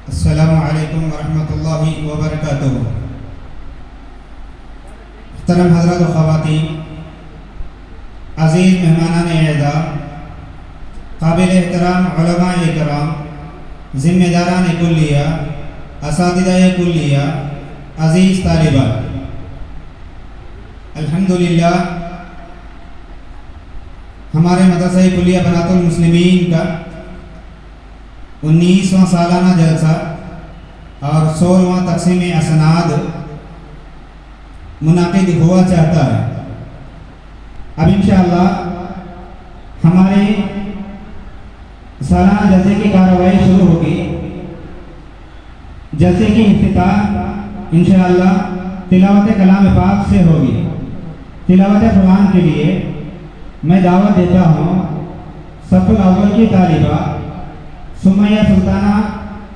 السلام علیکم ورحمۃ اللہ وبرکاتہ۔ محترم حضرات و خواتین، عزیز مہمانان اعزاز، قابل احترام علماء کرام، ذمہ داران کلیہ، اساتذہ کلیہ، عزیز طالبات، الحمدللہ ہمارے مدرسہ کلیہ بنات المسلمین کا 19واں سالانہ جلسہ اور 16واں تقسیم اسناد منعقد ہوا چاہتا ہے۔ اب انشاءاللہ ہمارے سالانہ جلسے کی کارروائی شروع ہوگی۔ جلسے کی افتتاح انشاءاللہ تلاوت کلام پاک سے ہوگی۔ تلاوت قرآن کے لیے میں دعوت دیتا ہوں صف الاول کی طالبہ سمیہ سلطانہ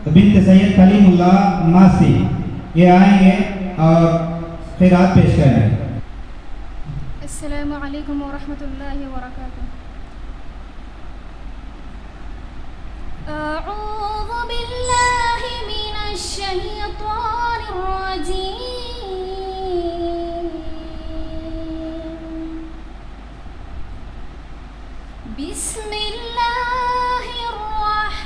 بنت سید کلیم اللہ ماسی، یہ آئیں گے اور خیرات پیش کریں گے۔ السلام علیکم ورحمۃ اللہ وبرکاتہ۔ اعوذ باللہ من الشیطان الرجیم، بسم اللہ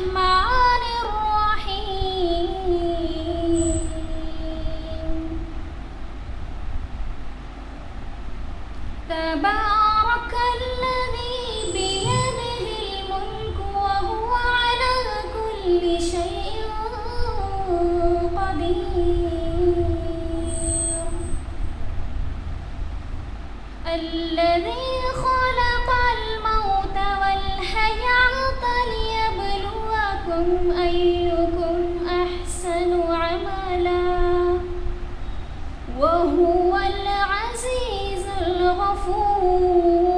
الرحمن الرحیم، تبارک الذی بیدہ الملک وہو علی کل شیء قدیر، الذی خلق الموت والحیاة لیبلوکم ایکم احسن عملا وہو العزیز الغفور،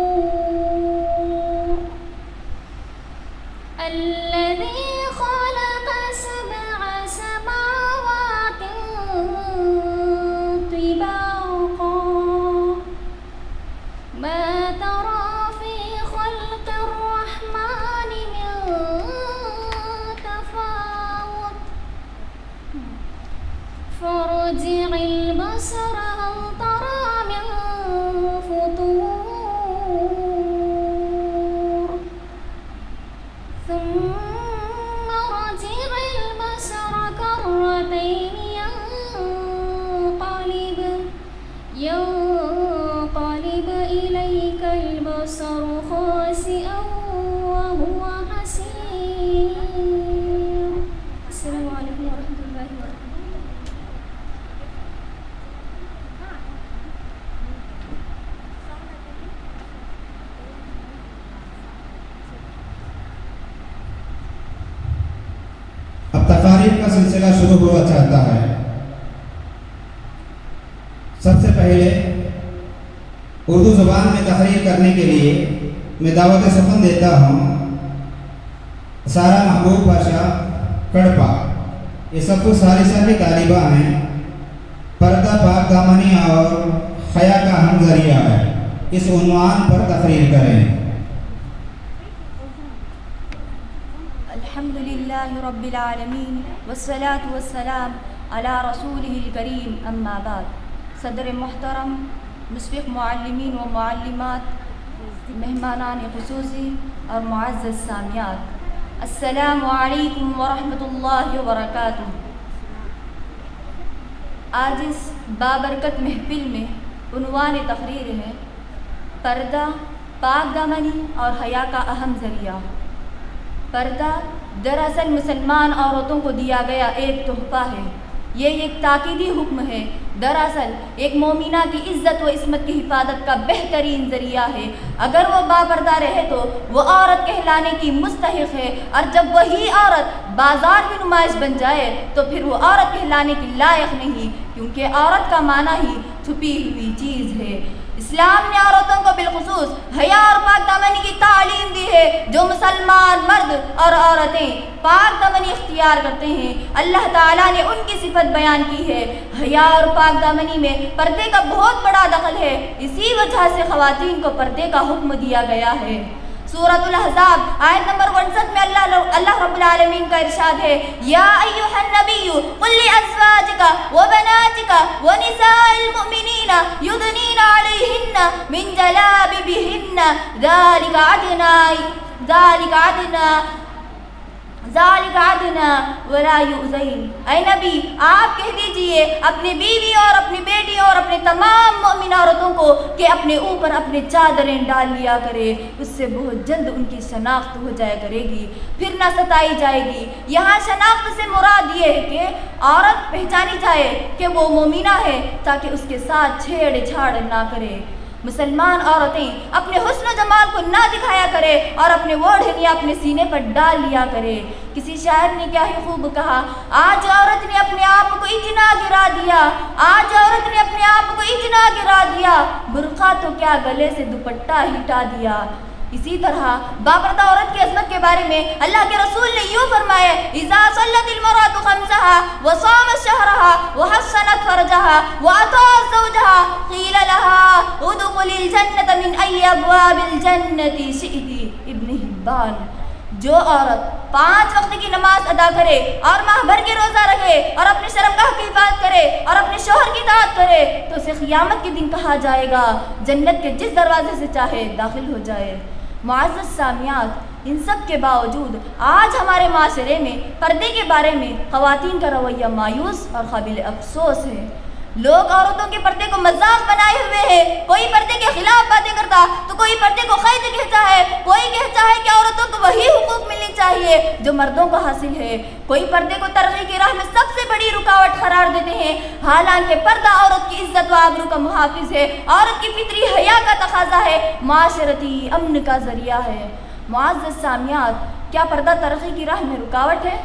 الذی خلق سبع سماوات طباقا ما ترى في خلق الرحمن من تفاوت فارجع البصر هل ترى من فطور ثم رجع البصر كرتين ينقلب إليك البصر خاسئا وهو حسير۔ السلام علیکم ورحمۃ اللہ وبرکاتہ۔ اب تقاریر کا سلسلہ شروع ہوا چاہتا ہے۔ سب سے پہلے اردو زبان میں تقریر کرنے کے لیے میں دعوت سخن دیتا ہوں سارا محبوب پاشا کڑپا، یہ سب کچھ ثالثہ کی طالبہ ہیں، پردہ پاک دامنی اور حیا کا ہم ذریعہ ہے، اس عنوان پر تقریر کریں۔ الحمدللہ رب العالمین والصلاة والسلام علی رسولہ الکریم، اما بعد۔ صدر محترم، مشفق معلمین و معلمات، مہمانان خصوصی اور معزز سامعات، السلام علیکم ورحمۃ اللہ وبرکاتہ۔ آج اس بابرکت محفل میں عنوان تقریر ہے پردہ پاک دامنی اور حیا کا اہم ذریعہ۔ پردہ دراصل مسلمان عورتوں کو دیا گیا ایک تحفہ ہے، یہ ایک تاکیدی حکم ہے، دراصل ایک مومنہ کی عزت و عصمت کی حفاظت کا بہترین ذریعہ ہے۔ اگر وہ باپردہ رہے تو وہ عورت کہلانے کی مستحق ہے، اور جب وہی عورت بازار کی نمائش بن جائے تو پھر وہ عورت کہلانے کی لائق نہیں، کیونکہ عورت کا معنی ہی چھپی ہوئی چیز ہے۔ اسلام نے عورتوں کو بالخصوص حیا اور پاک دامنی کی تعلیم دی ہے۔ جو مسلمان مرد اور عورتیں پاک دامنی اختیار کرتے ہیں، اللہ تعالیٰ نے ان کی صفت بیان کی ہے۔ حیا اور پاک دامنی میں پردے کا بہت بڑا دخل ہے، اسی وجہ سے خواتین کو پردے کا حکم دیا گیا ہے۔ سورۃ الاحزاب آیت نمبر 59 میں اللہ رب العالمین کا ارشاد ہے، یا ایھا النبی قل لأزواجک وبناتک ونساء المؤمنین یدنین علیہن من جلابیبہن ذالک عدنا ولا یؤذین۔ اے نبی آپ کہہ دیجئے اپنی بیوی اور اپنی بیٹی اور اپنے تمام مومن عورتوں کو کہ اپنے اوپر اپنے چادریں ڈال لیا کرے، اس سے بہت جلد ان کی شناخت ہو جایا کرے گی، پھر نہ ستائی جائے گی۔ یہاں شناخت سے مراد یہ ہے کہ عورت پہچانی جائے کہ وہ مومنہ ہے تاکہ اس کے ساتھ چھیڑ چھاڑ نہ کرے۔ مسلمان عورتیں اپنے حسن و جمال کو نہ دکھایا کرے اور اپنے اوڑھنیاں اپنے سینے پر ڈال لیا کرے۔ کسی شاعر نے کیا ہی خوب کہا، آج عورت نے اپنے آپ کو اتنا گرا دیا، آج عورت نے اپنے آپ کو اتنا گرا دیا، برقع تو کیا گلے سے دوپٹہ ہٹا دیا۔ اسی طرح باپردہ عورت کی عظمت کے بارے میں اللہ کے رسول نے یوں فرمایا، اذا صلت المرأة خمسها وصامت شهرها وحصنت فرجها وأطاعت زوجها قيل لها ادخل الجنة من أي أبواب الجنة شئت۔ ابن حبان۔ جو عورت 5 وقت کی نماز ادا کرے اور ماہ بھر کے روزہ رکھے اور اپنے شرمگاہ کی حفاظت کرے اور اپنے شوہر کی اطاعت کرے تو اسے قیامت کے دن کہا جائے گا جنت کے جس دروازے سے چاہے داخل ہو جائے۔ معزز سامعات، ان سب کے باوجود آج ہمارے معاشرے میں پردے کے بارے میں خواتین کا رویہ مایوس اور قابل افسوس ہے۔ لوگ عورتوں کے پردے کو مذاق بنائے ہوئے ہیں، کوئی پردے کے خلاف باتیں کرتا تو کوئی پردے کو قید کہتا ہے، کوئی کہتا ہے کہ عورتوں کو وہی حقوق ملنے چاہیے جو مردوں کو حاصل ہے، کوئی پردے کو ترقی کی راہ میں سب سے بڑی رکاوٹ قرار دیتے ہیں، حالانکہ پردہ عورت کی عزت و آبرو کا محافظ ہے، عورت کی فطری حیا کا تقاضا ہے، معاشرتی امن کا ذریعہ ہے۔ معزز سامعات، کیا پردہ ترقی کی راہ میں رکاوٹ ہے؟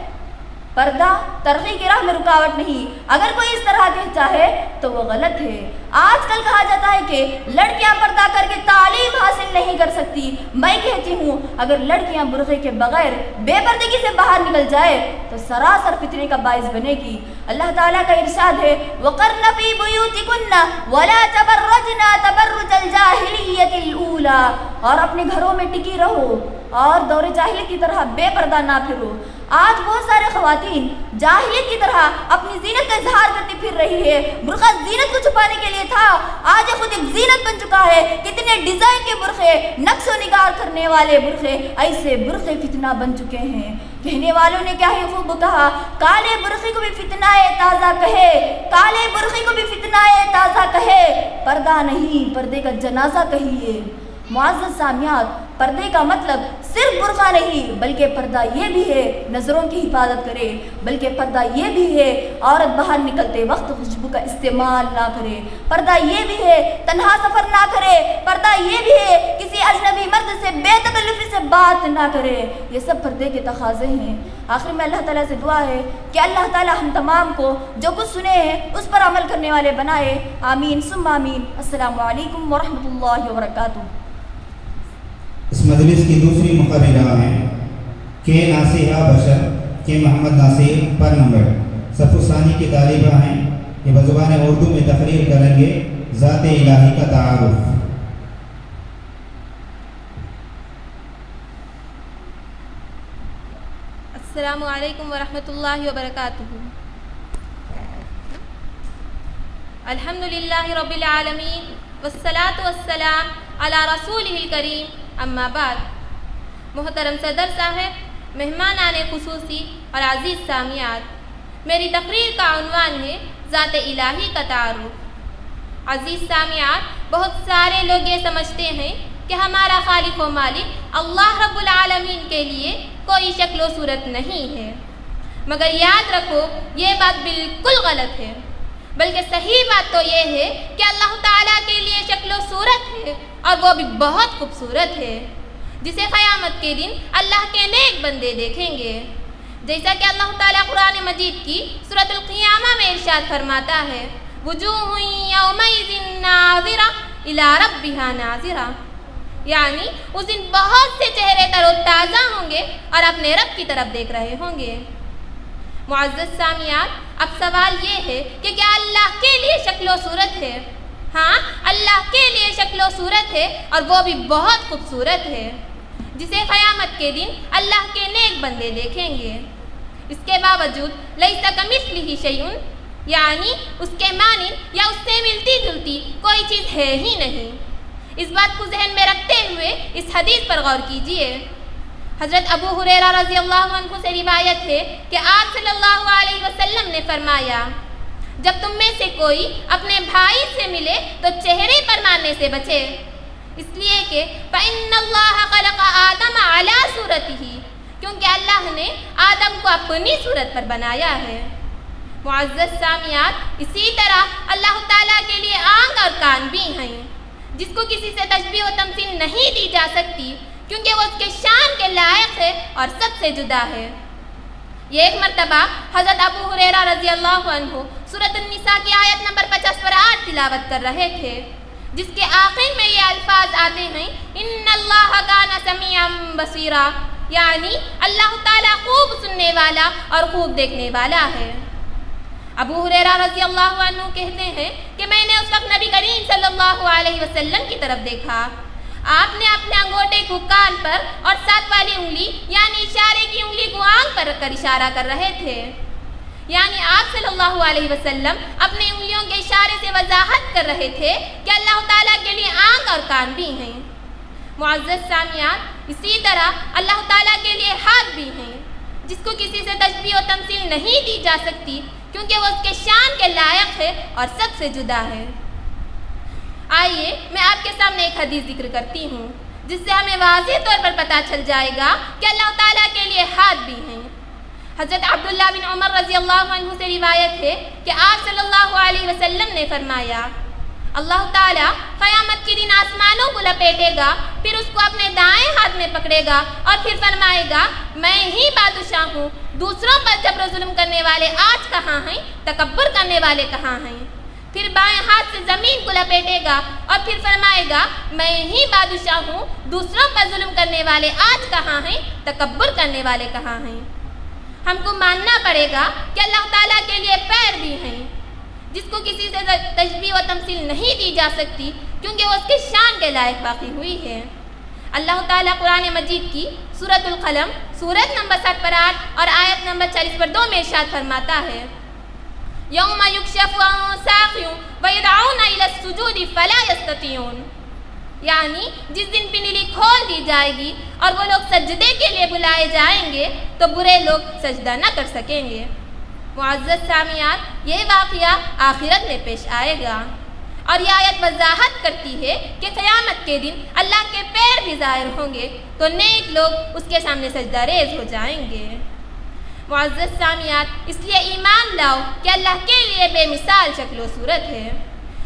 پردہ ترقی کی راہ میں رکاوٹ نہیں۔ اگر کوئی اس طرح کہتا ہے تو وہ غلط ہے۔ آج کل کہا جاتا ہے کہ لڑکیاں پردہ کر کے تعلیم حاصل نہیں کر سکتی۔ میں کہتی ہوں اگر لڑکیاں برقعے کے بغیر بے پردگی سے باہر نکل جائے تو سراسر فتنے کا باعث بنے گی۔ اللہ تعالیٰ کا ارشاد ہے وَقَرْنَ فِي بُيُوتِكُنَّ وَلَا تَبَرَّجْنَ تَبَرُّجَ الْجَاهِلِيَّةِ الْأُولَى، اور اپنے گھروں میں ٹکی رہو اور دور جاہلیت کی طرح بے پردہ نہ پھرو۔ آج بہت سارے خواتین جاہلیت کی طرح اپنی زینت کا اظہار کرتی پھر رہی ہے۔ برقع زینت کو چھپانے کے لیے تھا، آج خود ایک زینت بن چکا ہے۔ کتنے ڈیزائن کے برقعے، نقش و نگار کرنے والے برقعے، ایسے برقعے فتنہ بن چکے ہیں۔ کہنے والوں نے کیا ہی خوب کہا، کالے برقعے کو بھی فتنہ تازہ کہے، کالے برقعے کو بھی فتنہ تازہ کہے، پردہ نہیں پردے کا جنازہ کہیے۔ معزز سامعات، پردے کا مطلب صرف برقع نہیں بلکہ پردہ یہ بھی ہے نظروں کی حفاظت کرے، بلکہ پردہ یہ بھی ہے عورت باہر نکلتے وقت خوشبو کا استعمال نہ کرے، پردہ یہ بھی ہے تنہا سفر نہ کرے، پردہ یہ بھی ہے کسی اجنبی مرد سے بے تکلفی سے بات نہ کرے۔ یہ سب پردے کے تقاضے ہیں۔ آخر میں اللہ تعالیٰ سے دعا ہے کہ اللہ تعالیٰ ہم تمام کو جو کچھ سنے ہیں اس پر عمل کرنے والے بنائے۔ آمین ثم آمین۔ السلام علیکم ورحمۃ اللہ وبرکاتہ۔ اس مجلس کی دوسری مقررہ ہیں کے ناصحہ بشر کے محمد ناصر پر نمبر صف ثانی کی طالبہ ہیں، یہ بزبان اردو میں تقریر کریں گے ذات الہی کا تعارف۔ السلام علیکم ورحمۃ اللہ وبرکاتہ۔ الحمدللہ رب العالمین والصلاة والسلام علی رسولہ الکریم، اما بعد۔ محترم صدر صاحب، مہمانان خصوصی اور عزیز سامعات، میری تقریر کا عنوان ہے ذات الہی کا تعارف۔ عزیز سامعات، بہت سارے لوگ یہ سمجھتے ہیں کہ ہمارا خالق و مالک اللہ رب العالمین کے لیے کوئی شکل و صورت نہیں ہے، مگر یاد رکھو یہ بات بالکل غلط ہے، بلکہ صحیح بات تو یہ ہے کہ اللہ تعالیٰ کے لیے شکل و صورت ہے، اور وہ بھی بہت خوبصورت ہے، جسے قیامت کے دن اللہ کے نیک بندے دیکھیں گے۔ جیسا کہ اللہ تعالیٰ قرآن مجید کی سورۃ القیامہ میں ارشاد فرماتا ہے وجوہ یومئذ ناظرہ الی ربہا ناظرہ، یعنی اس دن بہت سے چہرے تر و تازہ ہوں گے اور اپنے رب کی طرف دیکھ رہے ہوں گے۔ معزز سامعات، اب سوال یہ ہے کہ کیا اللہ کے لیے شکل و صورت ہے؟ ہاں، اللہ کے لیے شکل و صورت ہے، اور وہ بھی بہت خوبصورت ہے، جسے قیامت کے دن اللہ کے نیک بندے دیکھیں گے۔ اس کے باوجود لیس کمثلہ شیء یعنی اس کے مانند یا اس سے ملتی جلتی کوئی چیز ہے ہی نہیں۔ اس بات کو ذہن میں رکھتے ہوئے اس حدیث پر غور کیجیے۔ حضرت ابو ہریرہ رضی اللہ عنہ سے روایت ہے کہ آپ صلی اللہ علیہ وسلم نے فرمایا، جب تم میں سے کوئی اپنے بھائی سے ملے تو چہرے پر مارنے سے بچے، اس لیے کہ فَإِنَّ اللَّهَ خَلَقَ آدَمَ عَلَى صُورَتِهِ، کیونکہ اللہ نے آدم کو اپنی صورت پر بنایا ہے۔ معزز سامعات، اسی طرح اللہ تعالیٰ کے لیے آنکھ اور کان بھی ہیں، جس کو کسی سے تشبیہ و تمثیل نہیں دی جا سکتی، کیونکہ وہ اس کے شان کے لائق ہے اور سب سے جدا ہے۔ یہ ایک مرتبہ حضرت ابو ہریرہ رضی اللہ عنہ سورۃ النساء کی آیت نمبر 50 پر 8 تلاوت کر رہے تھے، جس کے آخر میں یہ الفاظ آتے ہیں، ان اللہ کان سمیعا بصیرا، یعنی اللہ تعالیٰ خوب سننے والا اور خوب دیکھنے والا ہے۔ ابو ہریرہ رضی اللہ عنہ کہتے ہیں کہ میں نے اس وقت نبی کریم صلی اللہ علیہ وسلم کی طرف دیکھا، آپ نے اپنے انگوٹے کو کان پر اور ساتھ والی انگلی یعنی اشارے کی انگلی کو آنکھ پر رکھ کر اشارہ کر رہے تھے، یعنی آپ صلی اللہ علیہ وسلم اپنی انگلیوں کے اشارے سے وضاحت کر رہے تھے کہ اللہ تعالیٰ کے لیے آنکھ اور کان بھی ہیں۔ معزز سامعات، اسی طرح اللہ تعالیٰ کے لیے ہاتھ بھی ہیں، جس کو کسی سے تشبیہ و تمثیل نہیں دی جا سکتی، کیونکہ وہ اس کے شان کے لائق ہے اور سب سے جدا ہے۔ آئیے میں آپ کے سامنے ایک حدیث ذکر کرتی ہوں، جس سے ہمیں واضح طور پر پتہ چل جائے گا کہ اللہ تعالیٰ کے لیے ہاتھ بھی ہیں۔ حضرت عبداللہ بن عمر رضی اللہ عنہ سے روایت ہے کہ آپ صلی اللہ علیہ وسلم نے فرمایا، اللہ تعالیٰ قیامت کے دن آسمانوں کو لپیٹے گا، پھر اس کو اپنے دائیں ہاتھ میں پکڑے گا اور پھر فرمائے گا، میں ہی بادشاہ ہوں، دوسروں پر جبر و ظلم کرنے والے آج کہاں ہیں، تکبر کرنے والے کہاں ہیں۔ پھر بائیں ہاتھ سے زمین کو لپیٹے گا اور پھر فرمائے گا، میں ہی بادشاہ ہوں، دوسروں پر ظلم کرنے والے آج کہاں ہیں، تکبر کرنے والے کہاں ہیں۔ ہم کو ماننا پڑے گا کہ اللہ تعالیٰ کے لیے پیر بھی ہیں، جس کو کسی سے تشبیہ و تمثیل نہیں دی جا سکتی، کیونکہ وہ اس کے شان کے لائق باقی ہوئی ہے۔ اللہ تعالیٰ قرآن مجید کی سورۃ القلم سورت نمبر 7 پر 8 اور آیت نمبر 40 پر 2 میں ارشاد فرماتا ہے، یوم یکشف عن ساق ویدعون الی السجود فلا یستطیعون، یعنی جس دن پنڈلی کھول دی جائے گی اور وہ لوگ سجدے کے لیے بلائے جائیں گے تو برے لوگ سجدہ نہ کر سکیں گے۔ معزز سامعات، یہ واقعہ آخرت میں پیش آئے گا، اور یہ آیت وضاحت کرتی ہے کہ قیامت کے دن اللہ کے پیر بھی ظاہر ہوں گے تو نیک لوگ اس کے سامنے سجدہ ریز ہو جائیں گے۔ معزز سامعات، اس لیے ایمان لاؤ کہ اللہ کے لیے بے مثال شکل و صورت ہے۔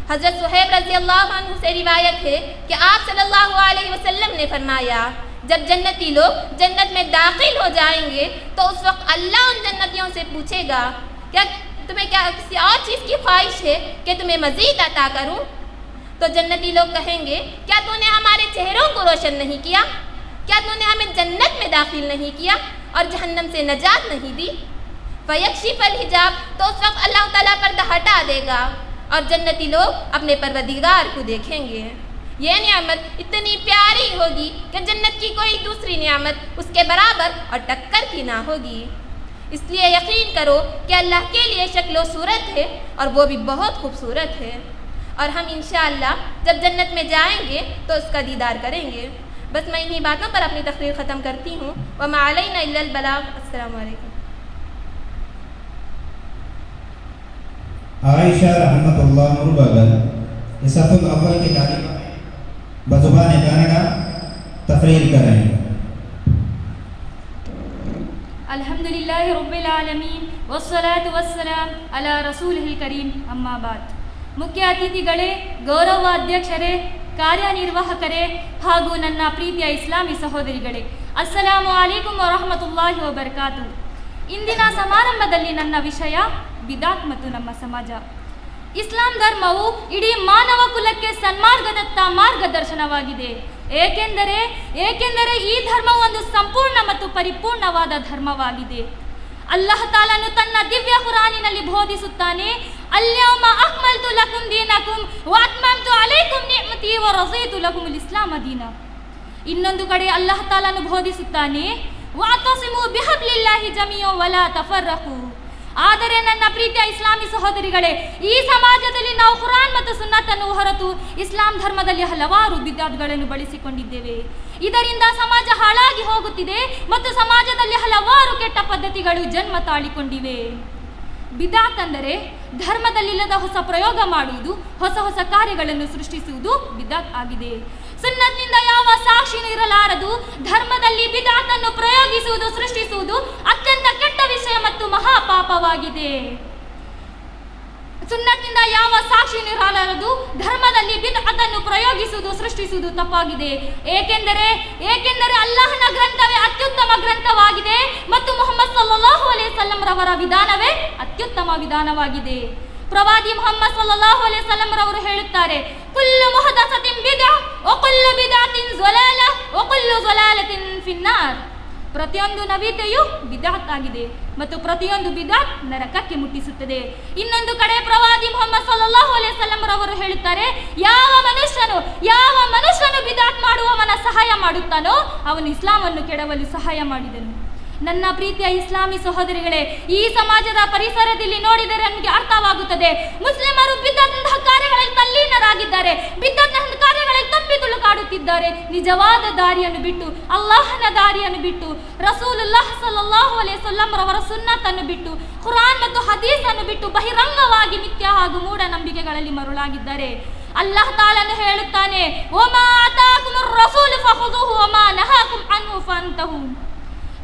حضرت صہیب رضی اللہ عنہ سے روایت ہے کہ آپ صلی اللہ علیہ وسلم نے فرمایا، جب جنتی لوگ جنت میں داخل ہو جائیں گے تو اس وقت اللہ ان جنتیوں سے پوچھے گا، کیا تمہیں کسی اور چیز کی خواہش ہے کہ تمہیں مزید عطا کروں؟ تو جنتی لوگ کہیں گے، کیا تو نے ہمارے چہروں کو روشن نہیں کیا؟ کیا تو نے ہمیں جنت میں داخل نہیں کیا اور جہنم سے نجات نہیں دی؟ فیکشف الحجاب، تو اس وقت اللہ تعالیٰ پردہ ہٹا دے گا اور جنتی لوگ اپنے پروردگار کو دیکھیں گے۔ یہ نعمت اتنی پیاری ہوگی کہ جنت کی کوئی دوسری نعمت اس کے برابر اور ٹکر کی نہ ہوگی۔ اس لیے یقین کرو کہ اللہ کے لیے شکل و صورت ہے اور وہ بھی بہت خوبصورت ہے، اور ہم انشاءاللہ جب جنت میں جائیں گے تو اس کا دیدار کریں گے۔ بس میں انہی باتوں پر اپنی تقریر ختم کرتی ہوں۔ وما علینا الا البلاغ۔ السلام علیکم۔ عائشہ رحمۃ اللہ مربغل اس صف الاول کے طالبہ میں بزبان کانڈا تقریر کر رہے ہیں۔ الحمدللہ رب العالمین والصلاة والسلام علی ರಸೂಲಿಹಿಲ್ الکریم ಅಮ್ಮಾ ಬಾದ್। ಮುಖ್ಯ ಅತಿಥಿಗಳೇ, ಗೌರವ ಅಧ್ಯಕ್ಷರೇ, ಕಾರ್ಯನಿರ್ವಾಹಕರೇ ಹಾಗೂ ನನ್ನ ಪ್ರೀತಿಯ ಇಸ್ಲಾಮಿ ಸಹೋದರಿಗಳೇ, ಅಸ್ಸಲಾಮು ಅಲೈಕುಂ ವರಹಮತುಲ್ಲಾಹಿ ವಬರಕಾತು। ಇಂದಿನ ಸಮಾರಂಭದಲ್ಲಿ ನನ್ನ ವಿಷಯ ಬಿದಾತ್ ಮತ್ತು ನಮ್ಮ ಸಮಾಜ। ಇಸ್ಲಾಂ ಧರ್ಮವು ಇಡೀ ಮಾನವ ಕುಲಕ್ಕೆ ಸನ್ಮಾರ್ಗದತ್ತ ಮಾರ್ಗದರ್ಶನವಾಗಿದೆ। ಏಕೆಂದರೆ ಈ ಧರ್ಮವು ಒಂದು ಸಂಪೂರ್ಣ ಮತ್ತು ಪರಿಪೂರ್ಣವಾದ ಧರ್ಮವಾಗಿದೆ। ಅಲ್ಲಾಹ್ ತಾಲನು ತನ್ನ ದಿವ್ಯ ಕುರಾನಿನಲ್ಲಿ ಬೋಧಿಸುತ್ತಾನೆ, ಅಲ್ಯೌಮ ಅಕ್ಮಲ್ತು ಲಕುಂ ದೀನಕುಂ ವ ಅತ್ಮಮ್ತು ಅಲೈಕುಂ ನಿಅಮತಿ ವ ರಜೀತು ಲಕುಂ ಅಲ್ ಇಸ್ಲಾಮ ದೀನ। ಇನ್ನೊಂದು ಕಡೆ ಅಲ್ಲಾಹ್ ತಾಲನು ಬೋಧಿಸುತ್ತಾನೆ, ವಾತಸಿಮು ಬಿಹಬ್ಲಿಲ್ಲಾಹಿ ಜಮಿಯೋ ವಲಾ ತಫರ್ರಕು. ಆದರೆ ನನ್ನ ಪ್ರೀತಿಯ ಇಸ್ಲಾಮಿ ಸಹೋದರಿಗಳೇ, ಈ ಸಮಾಜದಲ್ಲಿ ನಾವು ಕುರಾನ್ ಮತ್ತು ಸುನ್ನತನ್ನು ಹೊರತು ಇಸ್ಲಾಂ ಧರ್ಮದಲ್ಲಿ ಹಲವಾರು ಬಿದ್ಅತ್ಗಳನ್ನು ಬಳಸಿಕೊಂಡಿದ್ದೇವೆ. ಇದರಿಂದ ಸಮಾಜ ಹಾಳಾಗಿ ಹೋಗುತ್ತಿದೆ ಮತ್ತು ಸಮಾಜದಲ್ಲಿ ಹಲವಾರು ಕೆಟ್ಟ ಪದ್ಧತಿಗಳು ಜನ್ಮ ತಾಳಿಕೊಂಡಿವೆ. ಬಿದ್ಅತ್ ಅಂದರೆ ಧರ್ಮದಲ್ಲಿಲ್ಲದ ಹೊಸ ಪ್ರಯೋಗ ಮಾಡುವುದು, ಹೊಸ ಹೊಸ ಕಾರ್ಯಗಳನ್ನು ಸೃಷ್ಟಿಸುವುದು ಬಿದ್ಅತ್ ಆಗಿದೆ. ಸುನ್ನತ್ನಿಂದ ಯಾವ ಸಾಕ್ಷಿನೂ ಇರಲಾರದು. ಧರ್ಮದಲ್ಲಿ ಬಿದ್ಅತ್ ಅನ್ನು ಪ್ರಯೋಗಿಸುವುದು, ಸೃಷ್ಟಿಸುವುದು ಅತ್ಯಂತ ಕೆಟ್ಟ ವಿಷಯ ಮತ್ತು ಮಹಾಪಾಪವಾಗಿದೆ. ಸುನ್ನತ್ನಿಂದ ಯಾವ ಸಾಕ್ಷಿನೂ ಇರಲಾರದು. ಧರ್ಮದಲ್ಲಿ ಬಿದ್ಅತ್ ಅನ್ನು ಪ್ರಯೋಗಿಸುವುದು, ಸೃಷ್ಟಿಸುವುದು ತಪ್ಪಾಗಿದೆ. ಏಕೆಂದರೆ ಅಲ್ಲಾಹನ ಗ್ರಂಥವೇ ಅತ್ಯುತ್ತಮ ಗ್ರಂಥವಾಗಿದೆ ಮತ್ತು ಮುಹಮ್ಮದ್ ಸಲ್ಲಲ್ಲಾಹು ಅಲೈಹಿ ವಸಲ್ಲಂ ರವರ ವಿಧಾನವೇ ಅತ್ಯುತ್ತಮ ವಿಧಾನವಾಗಿದೆ. ಪ್ರವಾದಿ ಮುಹಮ್ಮದ್ ಸಲ್ಲಲ್ಲಾಹು ಅಲೈಹಿ ವಸಲ್ಲಂ ರವರು ಹೇಳುತ್ತಾರೆ, ಕುಲ್ಲು ಮುಹದಸತಿನ್ ಬಿದ್ಅ ವ ಕುಲ್ಲು ಬಿದ್ಅತಿನ್ ಝಲಾಲ ವ ಕುಲ್ಲು ಝಲಾಲತಿನ್ ಫಿನ್ನಾರ್. ಪ್ರತಿಯೊಂದು ನವೀತೆಯು ಬಿದ್ಅತ್ ಆಗಿದೆ ಮತ್ತು ಪ್ರತಿಯೊಂದು ಬಿದ್ಅತ್ ನರಕಕ್ಕೆ ಮುಟ್ಟಿಸುತ್ತದೆ. ಇನ್ನೊಂದು ಕಡೆ ಪ್ರವಾದಿ ಮುಹಮ್ಮದ್ ಸಲ್ಲಲ್ಲಾಹು ಅಲೈಹಿ ವಸಲ್ಲಂ ರವರು ಹೇಳುತ್ತಾರೆ, ಯಾವ ಮನುಷ್ಯನು ಬಿದ್ಅತ್ ಮಾಡುವವನ ಸಹಾಯ ಮಾಡುತ್ತಾನೋ ಅವನು ಇಸ್ಲಾಮನ್ನು ಕೆಡವಲು ಸಹಾಯ ಮಾಡಿದನು. ನನ್ನ ಪ್ರೀತಿಯ ಇಸ್ಲಾಮಿ ಸಹೋದರಿಗಳೇ, ಈ ಸಮಾಜದ ಪರಿಸರದಲ್ಲಿ ನೋಡಿದರೆ ನಮಗೆ ಅರ್ಥವಾಗುತ್ತದೆ. ಮುಸ್ಲಿಮರು ಬಿದ್ಅತ್ನಂತಹ ಕಾರ್ಯಗಳಲ್ಲಿ ತಲ್ಲೀನರಾಗಿದ್ದಾರೆ, ಬಿದ್ಅತ್ನಂತಹ ಕಾರ್ಯಗಳಲ್ಲಿ ತಪ್ಪಿ ತುಳುಕಾಡುತ್ತಿದ್ದಾರೆ. ನಿಜವಾದ ದಾರಿಯನ್ನು ಬಿಟ್ಟು, ಅಲ್ಲಾಹನ ದಾರಿಯನ್ನು ಬಿಟ್ಟು, ರಸೂಲುಲ್ಲಾಹ್ ಸಲ್ಲಲ್ಲಾಹು ಅಲೈಹಿ ವಸಲ್ಲಂ ರವರ ಸುನ್ನತನ್ನು ಬಿಟ್ಟು, ಕುರಾನ್ ಮತ್ತು ಹದೀಸ್ ಅನ್ನು ಬಿಟ್ಟು ಬಹಿರಂಗವಾಗಿ ಮಿಥ್ಯಾ ಹಾಗೂ ಮೂಢನಂಬಿಕೆಗಳಲ್ಲಿ ಮರುಳಾಗಿದ್ದಾರೆ. ಅಲ್ಲಾಹ್ ತಾಲನು ಹೇಳುತ್ತಾನೆ, ವಮಾ ಆತಾಕುಮುರ್ ರಸೂಲು ಫಖುದುಹು ವಮಾ ನಹಾಕುಂ ಅನ್ಹು ಫಂತಹು.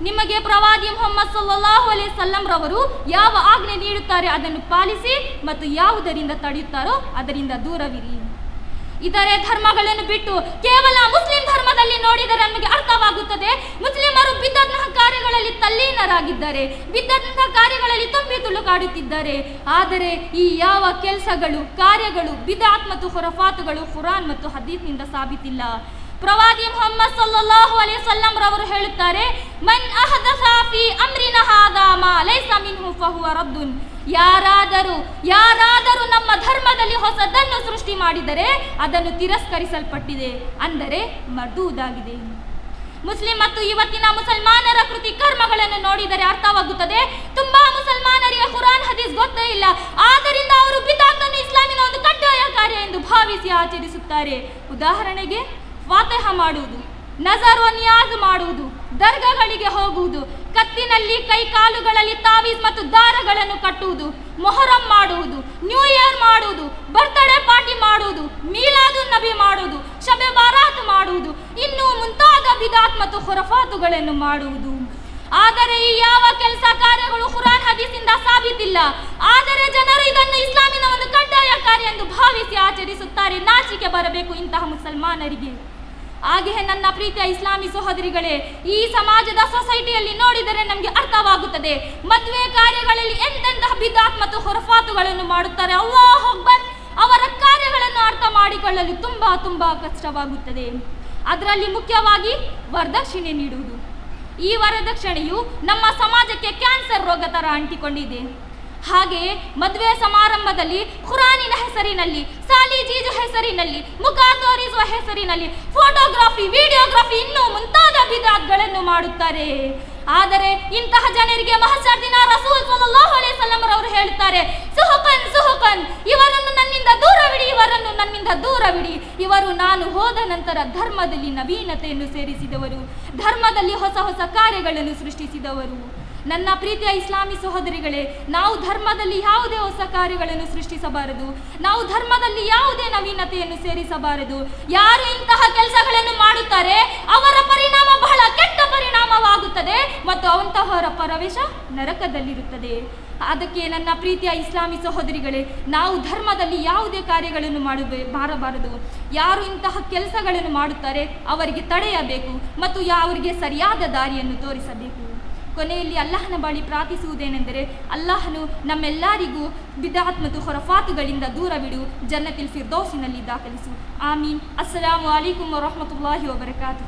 ನಿಮಗೆ ಪ್ರವಾದಿ ಮುಹಮ್ಮದ್ ಸಲ್ಲಲ್ಲಾಹು ಅಲೈಹಿ ವಸಲ್ಲಂ ರವರು ಯಾವ ಆಜ್ಞೆ ನೀಡುತ್ತಾರೆ ಅದನ್ನು ಪಾಲಿಸಿ ಮತ್ತು ಯಾವುದರಿಂದ ತಡೆಯುತ್ತಾರೋ ಅದರಿಂದ ದೂರವಿರಿ. ಇತರೆ ಧರ್ಮಗಳನ್ನು ಬಿಟ್ಟು ಕೇವಲ ಮುಸ್ಲಿಂ ಧರ್ಮದಲ್ಲಿ ನೋಡಿದರೆ ನಮಗೆ ಅರ್ಥವಾಗುತ್ತದೆ, ಮುಸ್ಲಿಮರು ಬಿದ್ಅತ್ನಂತಹ ಕಾರ್ಯಗಳಲ್ಲಿ ತಲ್ಲೀನರಾಗಿದ್ದಾರೆ, ಬಿದ್ಅತ್ನಂತಹ ಕಾರ್ಯಗಳಲ್ಲಿ ತುಂಬಿ ತುಳುಕಾಡುತ್ತಿದ್ದಾರೆ. ಆದರೆ ಈ ಯಾವ ಕೆಲಸಗಳು, ಕಾರ್ಯಗಳು ಬಿದ್ಅತ್ ಮತ್ತು ಖುರಾಫಾತುಗಳು ಕುರಾನ್ ಮತ್ತು ಹದೀಸ್ನಿಂದ ಸಾಬೀತಿಲ್ಲ. ಪ್ರವಾದಿ ಮುಹಮ್ಮದ್ ಸಲ್ಲಲ್ಲಾಹು ಅಲೈಹಿ ವಸಲ್ಲಂ ರವರು ಹೇಳುತ್ತಾರೆ, ಮನ್ ಅಹದಸ ಫೀ ಅಮ್ರಿನಾ ಹಾದಾ ಮಾ ಲೈಸ ಮಿನ್ಹು ಫಹುವ ರದ್ದುನ್. ಯಾರಾದರೂ ನಮ್ಮ ಧರ್ಮದಲ್ಲಿ ಹೊಸದನ್ನು ಸೃಷ್ಟಿ ಮಾಡಿದರೆ ಅದನ್ನು ತಿರಸ್ಕರಿಸಲ್ಪಟ್ಟಿದೆ, ಅಂದರೆ ಮರ್ದೂದಾಗಿದೆ. ಮುಸ್ಲಿಂ ಮತ್ತು ಇವತ್ತಿನ ಮುಸಲ್ಮಾನರ ಕೃತಿ ಕರ್ಮಗಳನ್ನು ನೋಡಿದರೆ ಅರ್ಥವಾಗುತ್ತದೆ, ತುಂಬಾ ಮುಸಲ್ಮಾನರಿಗೆ ಕುರಾನ್ ಹದೀಸ್ ಗೊತ್ತೇ ಇಲ್ಲ. ಆದ್ದರಿಂದ ಅವರು ಬಿದ್ಅತ್ ಅನ್ನು ಇಸ್ಲಾಮಿನ ಒಂದು ಕಡ್ಡಾಯ ಕಾರ್ಯ ಎಂದು ಭಾವಿಸಿ ಆಚರಿಸುತ್ತಾರೆ. ಉದಾಹರಣೆಗೆ ಫಾತಿಹ ಮಾಡುವುದು, ನಜರ್ ವ ನಿಯಾಜ್ ಮಾಡುವುದು, ದರ್ಗಾಗಳಿಗೆ ಹೋಗುವುದು, ಕತ್ತಿನಲ್ಲಿ ಕೈಕಾಲುಗಳಲ್ಲಿ ತಾವೀಜ್ ಮತ್ತು ದಾರಗಳನ್ನು ಕಟ್ಟುವುದು, ಮೊಹರಂ ಮಾಡುವುದು, ನ್ಯೂ ಇಯರ್ ಮಾಡುವುದು, ಬರ್ತ್ಡೇ ಪಾರ್ಟಿ ಮಾಡುವುದು, ಮೀಲಾದು ನಬಿ ಮಾಡುವುದು, ಶಬೆ ಬಾರಾತ್ ಮಾಡುವುದು, ಇನ್ನೂ ಮುಂತಾದ ಬಿದ್ಅತ್ ಮತ್ತು ಖುರಾಫಾತುಗಳನ್ನು ಮಾಡುವುದು. ಆದರೆ ಈ ಯಾವ ಕೆಲಸ ಕಾರ್ಯಗಳು ಕುರಾನ್ ಹದೀಸಿಂದ ಸಾಬೀತಿಲ್ಲ. ಆದರೆ ಜನರು ಇದನ್ನು ಇಸ್ಲಾಮಿನ ಒಂದು ಕಡ್ಡಾಯ ಕಾರ್ಯ ಎಂದು ಭಾವಿಸಿ ಆಚರಿಸುತ್ತಾರೆ. ನಾಚಿಕೆ ಬರಬೇಕು ಇಂತಹ ಮುಸಲ್ಮಾನರಿಗೆ. ಹಾಗೆಯೇ ನನ್ನ ಪ್ರೀತಿಯ ಇಸ್ಲಾಮಿ ಸಹೋದರಿಗಳೇ, ಈ ಸಮಾಜದ ಸೊಸೈಟಿಯಲ್ಲಿ ನೋಡಿದರೆ ನಮಗೆ ಅರ್ಥವಾಗುತ್ತದೆ, ಮದುವೆ ಕಾರ್ಯಗಳಲ್ಲಿ ಎಂತೆಂತಹ ಬಿದ್ಅತ್ ಮತ್ತು ಖುರಾಫಾತುಗಳನ್ನು ಮಾಡುತ್ತಾರೆ. ಅಲ್ಲಾಹು ಅಕ್ಬರ್. ಅವರ ಕಾರ್ಯಗಳನ್ನು ಅರ್ಥ ಮಾಡಿಕೊಳ್ಳಲು ತುಂಬಾ ಕಷ್ಟವಾಗುತ್ತದೆ. ಅದರಲ್ಲಿ ಮುಖ್ಯವಾಗಿ ವರದಕ್ಷಿಣೆ ನೀಡುವುದು. ಈ ವರದಕ್ಷಿಣೆಯು ನಮ್ಮ ಸಮಾಜಕ್ಕೆ ಕ್ಯಾನ್ಸರ್ ರೋಗ ತರ ಅಂಟಿಕೊಂಡಿದೆ. ಹಾಗೆಯೇ ಮದುವೆ ಸಮಾರಂಭದಲ್ಲಿ ಖುರಾನಿನ ಹೆಸರಿನಲ್ಲಿ, ಸಾಲಿಜೀಜು ಹೆಸರಿನಲ್ಲಿ, ಮುಖ ತೋರಿಸುವ ಹೆಸರಿನಲ್ಲಿ ಫೋಟೋಗ್ರಫಿ, ವಿಡಿಯೋಗ್ರಫಿ ಇನ್ನೂ ಮುಂತಾದ ಬಿದ್ಅತ್ಗಳನ್ನು ಮಾಡುತ್ತಾರೆ. ಆದರೆ ಇಂತಹ ಜನರಿಗೆ ಮಹಶರ್ ದಿನ ರಸೂಲ್ ಸಲ್ಲಲ್ಲಾಹು ಅಲೈಹಿ ವಸಲ್ಲಂ ರವರು ಹೇಳುತ್ತಾರೆ, ಸುಹುಕನ್, ಇವರನ್ನು ನನ್ನಿಂದ ದೂರವಿಡಿ. ಇವರು ನಾನು ಹೋದ ನಂತರ ಧರ್ಮದಲ್ಲಿ ನವೀನತೆಯನ್ನು ಸೇರಿಸಿದವರು, ಧರ್ಮದಲ್ಲಿ ಹೊಸ ಹೊಸ ಕಾರ್ಯಗಳನ್ನು ಸೃಷ್ಟಿಸಿದವರು. ನನ್ನ ಪ್ರೀತಿಯ ಇಸ್ಲಾಮಿ ಸಹೋದರಿಗಳೇ, ನಾವು ಧರ್ಮದಲ್ಲಿ ಯಾವುದೇ ಹೊಸ ಕಾರ್ಯಗಳನ್ನು ಸೃಷ್ಟಿಸಬಾರದು, ನಾವು ಧರ್ಮದಲ್ಲಿ ಯಾವುದೇ ನವೀನತೆಯನ್ನು ಸೇರಿಸಬಾರದು. ಯಾರು ಇಂತಹ ಕೆಲಸಗಳನ್ನು ಮಾಡುತ್ತಾರೆ ಅವರ ಪರಿಣಾಮ ಬಹಳ ಕೆಟ್ಟ ಪರಿಣಾಮವಾಗುತ್ತದೆ ಮತ್ತು ಅಂತಹವರ ಪ್ರವೇಶ ನರಕದಲ್ಲಿರುತ್ತದೆ. ಅದಕ್ಕೆ ನನ್ನ ಪ್ರೀತಿಯ ಇಸ್ಲಾಮಿ ಸಹೋದರಿಗಳೇ, ನಾವು ಧರ್ಮದಲ್ಲಿ ಯಾವುದೇ ಕಾರ್ಯಗಳನ್ನು ಮಾಡಬಾರದು. ಯಾರು ಇಂತಹ ಕೆಲಸಗಳನ್ನು ಮಾಡುತ್ತಾರೆ ಅವರಿಗೆ ತಡೆಯಬೇಕು ಮತ್ತು ಅವರಿಗೆ ಸರಿಯಾದ ದಾರಿಯನ್ನು ತೋರಿಸಬೇಕು. ಕೊನೆಯಲ್ಲಿ ಅಲ್ಲಾಹನ ಬಳಿ ಪ್ರಾರ್ಥಿಸುವುದೇನೆಂದರೆ, ಅಲ್ಲಾಹನು ನಮ್ಮೆಲ್ಲರಿಗೂ ಬಿದ್ಅತ್ ಮತ್ತು ಖುರಾಫಾತುಗಳಿಂದ ದೂರವಿಡು, ಜನ್ನತಿಲ್ ಫಿರ್ದೌಸಿನಲ್ಲಿ ದಾಖಲಿಸು. ಆಮೀನ್. ಅಸ್ಸಲಾಮು ಅಲೈಕುಂ ವರಹಮತುಲ್ಲಾಹಿ ವಬರಕಾತುಹು.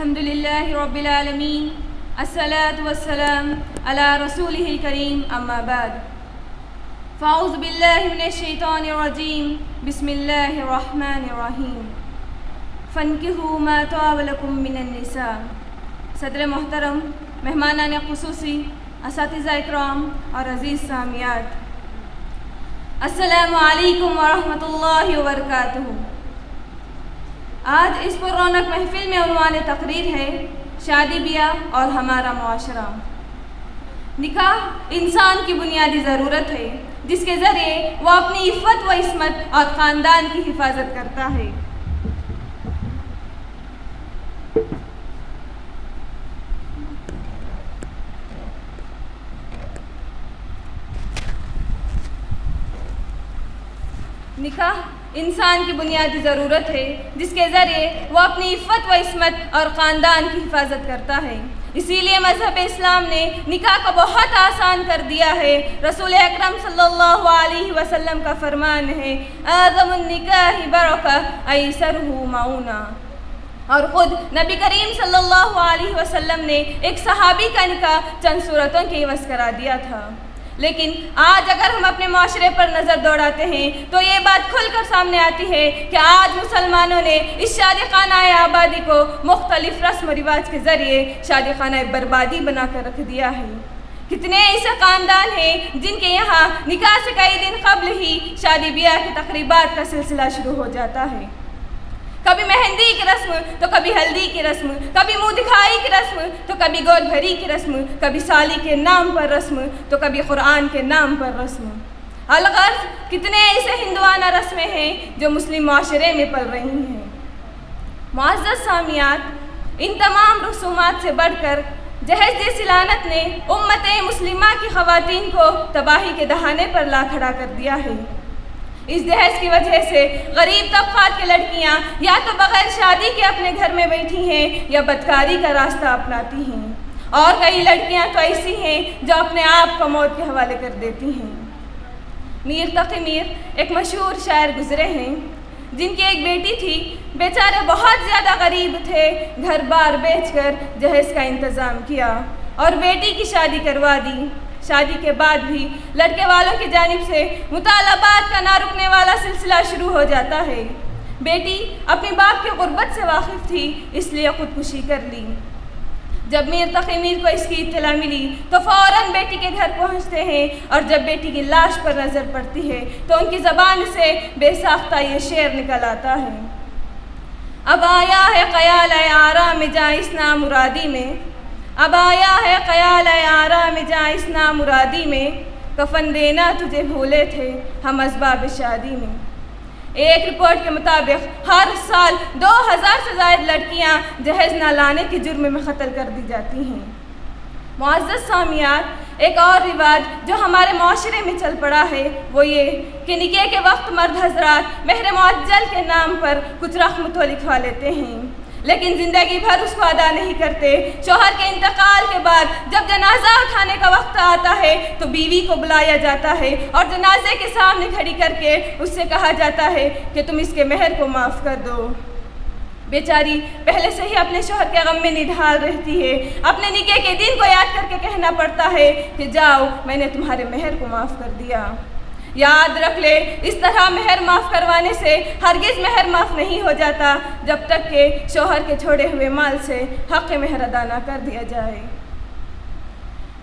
الحمدللہ رب العالمین الصلاة والسلام علی رسولہ الکریم اما بعد فاعوذ باللہ من الشیطان الرجیم بسم اللہ الرحمن الرحیم فانکحوا ما طاب لکم من النساء۔ صدر محترم، مہمانان خصوصی، اساتذہ اکرام اور عزیز سامعات، السلام علیکم ورحمۃ اللہ وبرکاتہ۔ آج اس پر رونق محفل میں عنوان تقریر ہے شادی بیاہ اور ہمارا معاشرہ۔ نکاح انسان کی بنیادی ضرورت ہے جس کے ذریعے وہ اپنی عفت و عصمت اور خاندان کی حفاظت کرتا ہے۔ نکاح انسان کی بنیادی ضرورت ہے جس کے ذریعے وہ اپنی عفت و عصمت اور خاندان کی حفاظت کرتا ہے۔ اسی لیے مذہب اسلام نے نکاح کو بہت آسان کر دیا ہے۔ رسول اکرم صلی اللہ علیہ وسلم کا فرمان ہے اعظم النکاح برکہ ایسرہ معونہ، اور خود نبی کریم صلی اللہ علیہ وسلم نے ایک صحابی کا نکاح چند صورتوں کے عوض کرا دیا تھا۔ لیکن آج اگر ہم اپنے معاشرے پر نظر دوڑاتے ہیں تو یہ بات کھل کر سامنے آتی ہے کہ آج مسلمانوں نے اس شادی خانہ آبادی کو مختلف رسم و رواج کے ذریعے شادی خانہ بربادی بنا کر رکھ دیا ہے۔ کتنے ایسے خاندان ہیں جن کے یہاں نکاح سے کئی دن قبل ہی شادی بیاہ کی تقریبات کا سلسلہ شروع ہو جاتا ہے۔ کبھی مہندی کی رسم تو کبھی ہلدی کی رسم، کبھی منہ دکھائی کی رسم تو کبھی گود بھری کی رسم، کبھی سالی کے نام پر رسم تو کبھی قرآن کے نام پر رسم۔ الغرض کتنے ایسے ہندوانہ رسمیں ہیں جو مسلم معاشرے میں پل رہی ہیں۔ معزز سامعات، ان تمام رسومات سے بڑھ کر جہیز جیسی لعنت نے امت مسلمہ کی خواتین کو تباہی کے دہانے پر لا کھڑا کر دیا ہے۔ اس جہیز کی وجہ سے غریب طبقات کی لڑکیاں یا تو بغیر شادی کے اپنے گھر میں بیٹھی ہیں یا بدکاری کا راستہ اپناتی ہیں، اور کئی لڑکیاں تو ایسی ہیں جو اپنے آپ کو موت کے حوالے کر دیتی ہیں۔ میر تقی میر ایک مشہور شاعر گزرے ہیں جن کی ایک بیٹی تھی، بیچارے بہت زیادہ غریب تھے، گھر بار بیچ کر جہیز کا انتظام کیا اور بیٹی کی شادی کروا دی۔ شادی کے بعد بھی لڑکے والوں کی جانب سے مطالبات کا نہ رکنے والا سلسلہ شروع ہو جاتا ہے۔ بیٹی اپنے باپ کی غربت سے واقف تھی، اس لیے خودکشی کر لی۔ جب میر تقی میر کو اس کی اطلاع ملی تو فوراً بیٹی کے گھر پہنچتے ہیں، اور جب بیٹی کی لاش پر نظر پڑتی ہے تو ان کی زبان سے بے ساختہ یہ شعر نکل آتا ہے۔ اب آیا ہے خیال آرام جاں اس نامرادی میں، اب آیا ہے خیال آرام جاں اس نامرادی میں، کفن دینا تجھے بھولے تھے ہم اسباب شادی میں۔ ایک رپورٹ کے مطابق ہر سال 2000 سے زائد لڑکیاں جہیز نہ لانے کے جرم میں قتل کر دی جاتی ہیں۔ معزز سامعات، ایک اور رواج جو ہمارے معاشرے میں چل پڑا ہے وہ یہ کہ نکاح کے وقت مرد حضرات مہر معجل کے نام پر کچھ رقم تو لکھوا لیتے ہیں، لیکن زندگی بھر اس کو ادا نہیں کرتے۔ شوہر کے انتقال کے بعد جب جنازہ اٹھانے کا وقت آتا ہے تو بیوی کو بلایا جاتا ہے اور جنازے کے سامنے کھڑی کر کے اس سے کہا جاتا ہے کہ تم اس کے مہر کو معاف کر دو۔ بیچاری پہلے سے ہی اپنے شوہر کے غم میں نڈھال رہتی ہے، اپنے نکاح کے دن کو یاد کر کے کہنا پڑتا ہے کہ جاؤ میں نے تمہارے مہر کو معاف کر دیا۔ یاد رکھ لے، اس طرح مہر معاف کروانے سے ہرگز مہر معاف نہیں ہو جاتا جب تک کہ شوہر کے چھوڑے ہوئے مال سے حق مہر ادا نہ کر دیا جائے۔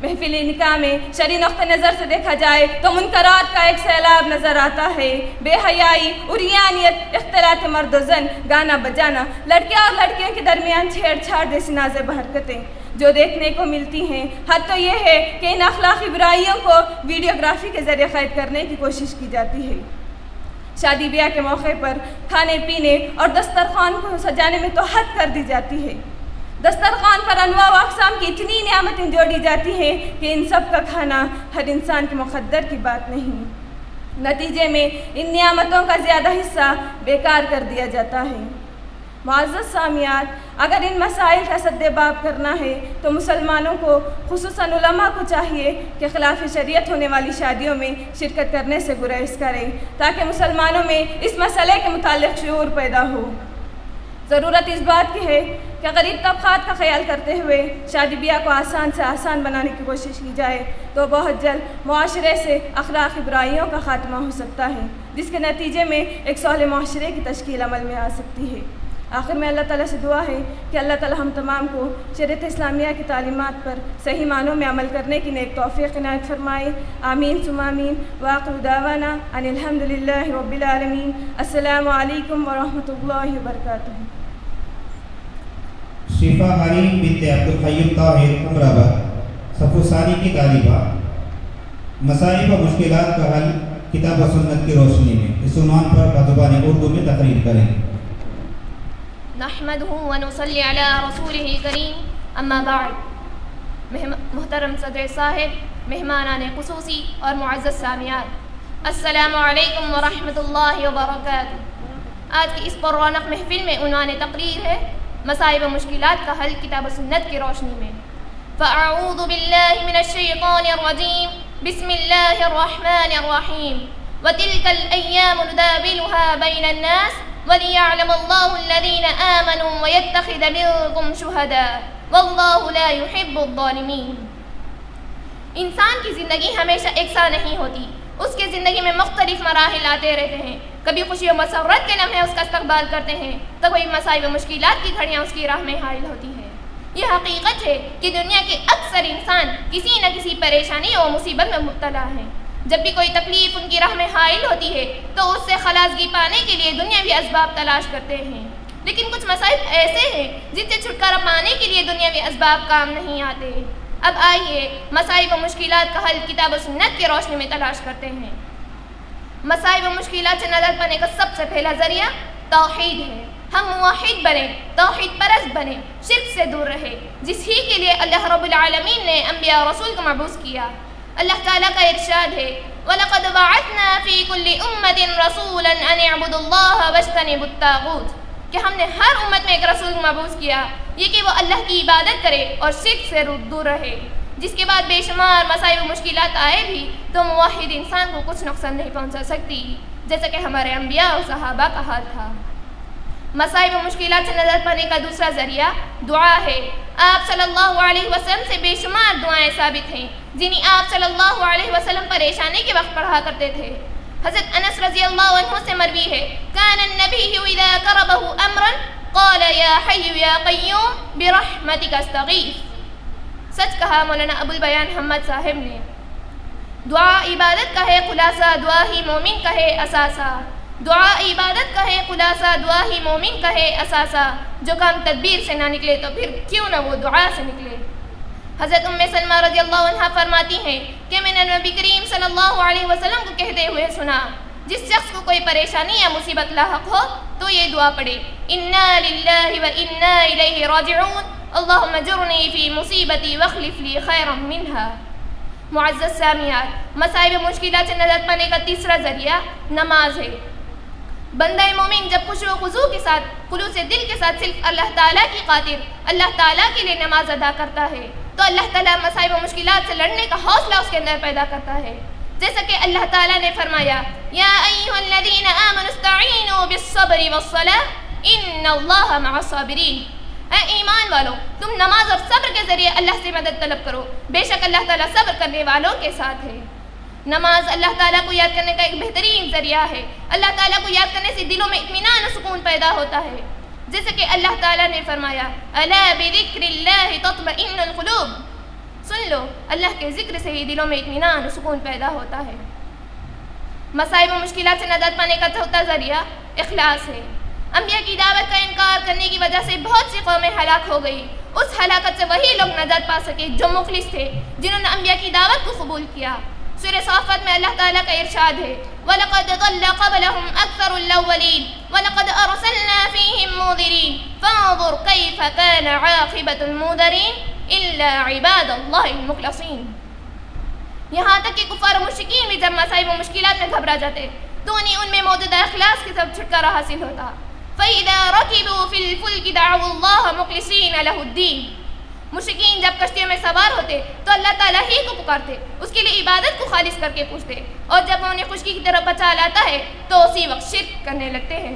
محفل نکاح میں شرعی نقطہ نظر سے دیکھا جائے تو منکرات کا ایک سیلاب نظر آتا ہے۔ بے حیائی، عریانیت، اختلاط مرد و زن، گانا بجانا، لڑکے اور لڑکیوں کے درمیان چھیڑ چھاڑ جیسی نازیبہ حرکتیں جو دیکھنے کو ملتی ہیں۔ حد تو یہ ہے کہ ان اخلاقی برائیوں کو ویڈیوگرافی کے ذریعے قید کرنے کی کوشش کی جاتی ہے۔ شادی بیاہ کے موقع پر کھانے پینے اور دسترخوان کو سجانے میں تو حد کر دی جاتی ہے۔ دسترخوان پر انواع و اقسام کی اتنی نعمتیں جوڑی جاتی ہیں کہ ان سب کا کھانا ہر انسان کے مقدر کی بات نہیں۔ نتیجے میں ان نعمتوں کا زیادہ حصہ بیکار کر دیا جاتا ہے۔ معزز سامعات، اگر ان مسائل کا سد باب کرنا ہے تو مسلمانوں کو، خصوصاً علماء کو چاہیے کہ خلاف شریعت ہونے والی شادیوں میں شرکت کرنے سے گریز کریں تاکہ مسلمانوں میں اس مسئلے کے متعلق شعور پیدا ہو۔ ضرورت اس بات کی ہے کہ غریب طبقات کا خیال کرتے ہوئے شادی بیاہ کو آسان سے آسان بنانے کی کوشش کی جائے تو بہت جلد معاشرے سے اخلاقی برائیوں کا خاتمہ ہو سکتا ہے، جس کے نتیجے میں ایک صالح معاشرے کی تشکیل عمل میں آ سکتی ہے۔ آخر میں اللہ تعالیٰ سے دعا ہے کہ اللہ تعالیٰ ہم تمام کو شریعت اسلامیہ کی تعلیمات پر صحیح معنوں میں عمل کرنے کی نیک توفیق عنایت فرمائے، آمین ثم آمین۔ وآخر دعوانا ان الحمد للہ رب العالمین۔ السلام علیکم ورحمۃ اللہ وبرکاتہ۔ شفا حریم بنت عبدالقیوم طاہر عمر آباد صف ثانی کی طالبہ، مسائل و مشکلات کا حل کتاب و سنت کی روشنی میں، اس عنوان پر بزبان اردو میں تقریر کریں۔ نحمده ونصلي على رسوله الكريم اما بعد۔ محترم صدر صاحب، مہمانان خصوصی اور معزز سامعات، السلام علیکم ورحمۃ اللہ وبرکاتہ۔ آج کی اس پر رونق محفل میں عنوان تقریر ہے مسائل و مشکلات کا حل کتاب و سنت کی روشنی میں۔ فاعوذ باللہ من الشیطان الرجیم، بسم اللہ الرحمن الرحیم۔ وتلک الایام نداولها بین الناس وَلِيَعْلَمَ اللَّهُ الَّذِينَ آمَنُوا وَيَتَّخِذَ مِنكُمْ شُهَدَاءَ وَاللَّهُ لَا يُحِبُّ الظَّالِمِينَ۔ انسان کی زندگی ہمیشہ یکساں نہیں ہوتی، اس کے زندگی میں مختلف مراحل آتے رہتے ہیں۔ کبھی خوشی و مسرت کے لمحے اس کا استقبال کرتے ہیں تو کوئی مسائل و مشکلات کی گھڑیاں اس کی راہ میں حائل ہوتی ہیں۔ یہ حقیقت ہے کہ دنیا کے اکثر انسان کسی نہ کسی پریشانی اور مصیبت میں مبتلا ہیں۔ جب بھی کوئی تکلیف ان کی راہ میں حائل ہوتی ہے تو اس سے خلاصگی پانے کے لیے دنیاوی اسباب تلاش کرتے ہیں، لیکن کچھ مسائل ایسے ہیں جن سے چھٹکارا پانے کے لیے دنیاوی اسباب کام نہیں آتے۔ اب آئیے مسائل و مشکلات کا حل کتاب و سنت کی روشنی میں تلاش کرتے ہیں۔ مسائل و مشکلات سے نجات پانے کا سب سے پہلا ذریعہ توحید ہے۔ ہم موحد بنیں، توحید پرست بنیں، شرک سے دور رہے، جس ہی کے لیے اللہ رب العالمین نے انبیاء اور رسول کو مبعوث کیا۔ اللہ تعالیٰ کا ارشاد ہے وَلَقَدْ بَعَثْنَا فِي كُلِّ أُمَّةٍ رَسُولًا أَنِ اعْبُدُوا اللَّهَ وَاجْتَنِبُوا الطَّاغُوتَ، کہ ہم نے ہر امت میں ایک رسول مبعوث کیا، یہ کہ وہ اللہ کی عبادت کرے اور شرک سے دور رہے۔ جس کے بعد بے شمار مسائل و مشکلات آئے بھی تو موحد انسان کو کچھ نقصان نہیں پہنچا سکتی، جیسا کہ ہمارے انبیاء اور صحابہ کا حال تھا۔ مسائل و مشکلات سے نجات پانے کا دوسرا ذریعہ دعا ہے۔ آپ صلی اللہ علیہ وسلم سے بے شمار دعائیں ثابت ہیں جنہیں آپ صلی اللہ علیہ وسلم پریشانی کے وقت پڑھا کرتے تھے۔ حضرت انس رضی اللہ عنہ سے مروی ہے کان النبی اذا کربہ امرا قال یا حی یا قیوم برحمتک استغیث۔ سچ کہا مولانا ابو البیان حمد صاحب نے۔ دعا عبادت کا ہے خلاصہ، دعا ہی مومن کا ہے اثاثہ۔ دعا عبادت کا ہے خلاصہ، دعا ہی مومن کا ہے اثاثہ۔ جو کام تدبیر سے نہ نکلے تو پھر کیوں نہ وہ دعا سے نکلے۔ حضرت ام سلمہ رضی اللہ عنہ فرماتی ہیں کہ میں نے نبی کریم صلی اللہ علیہ وسلم کو کہتے ہوئے سنا جس شخص کو کوئی پریشانی یا مصیبت لاحق ہو تو یہ دعا پڑھے انا للہ و انا الیہ راجعون اللہم اجرنی فی مصیبتی واخلف لی خیرا منہا۔ معزز سامعات، مسائل و مشکلات سے نجات پانے کا تیسرا ذریعہ نماز ہے۔ بندہ مومن جب خشوع و خضوع کے ساتھ، خلوص دل کے ساتھ صرف اللہ تعالیٰ کی خاطر اللہ تعالیٰ کے لیے نماز ادا کرتا ہے تو اللہ تعالیٰ مسائل و مشکلات سے لڑنے کا حوصلہ اس کے اندر پیدا کرتا ہے، جیسا کہ اللہ تعالیٰ نے فرمایا یا ایھا الذین آمنوا استعینوا بالصبر والصلاۃ ان اللہ مع الصابرین۔ اے ایمان والو، تم نماز اور صبر کے ذریعے اللہ سے مدد طلب کرو، بے شک اللہ تعالیٰ صبر کرنے والوں کے ساتھ ہے۔ نماز اللہ تعالیٰ کو یاد کرنے کا ایک بہترین ذریعہ ہے۔ اللہ تعالیٰ کو یاد کرنے سے دلوں میں اطمینان و سکون پیدا ہوتا ہے، جیسے کہ اللہ تعالیٰ نے فرمایا الا بذکر اللہ تطمئن القلوب۔ سن لو، اللہ کے ذکر سے ہی دلوں میں اطمینان و سکون پیدا ہوتا ہے۔ مسائل و مشکلات سے نجات پانے کا چوتھا ذریعہ اخلاص ہے۔ انبیاء کی دعوت کا انکار کرنے کی وجہ سے بہت سی قومیں ہلاک ہو گئی، اس ہلاکت سے وہی لوگ نجات پا سکے جو مخلص تھے، جنہوں نے انبیاء کی دعوت کو قبول کیا۔ سورہ صافات میں اللہ تعالیٰ کا ارشاد ہے وَلَقَدْ ضَلَّ قَبْلَهُمْ أَكْثَرُ الْأَوَّلِينَ وَلَقَدْ أَرْسَلْنَا فِيهِمْ مُنذِرِينَ فَانظُرْ كَيْفَ كَانَ عَاقِبَةُ الْمُنذَرِينَ إِلَّا عِبَادَ اللَّهِ الْمُخْلَصِينَ۔ یہاں تک کہ کفار و مشرکین بھی جب مسائل و مشکلات میں گھبرا جاتے تو انہیں ان میں موجودہ اخلاص کے سبب چھٹکارا حاصل ہوتا۔ فَإِذَا رَكِبُوا فِي الْفُلْكِ دَعَوُا اللَّهَ مُخْلِصِينَ لَهُ الدِّينَ۔ مشرکین جب کشتیوں میں سوار ہوتے تو اللہ تعالیٰ ہی کو پکارتے، اس کے لیے عبادت کو خالص کر کے پوچھتے، اور جب وہ انہیں خشکی کی طرف بچا لاتا ہے تو اسی وقت شرک کرنے لگتے ہیں۔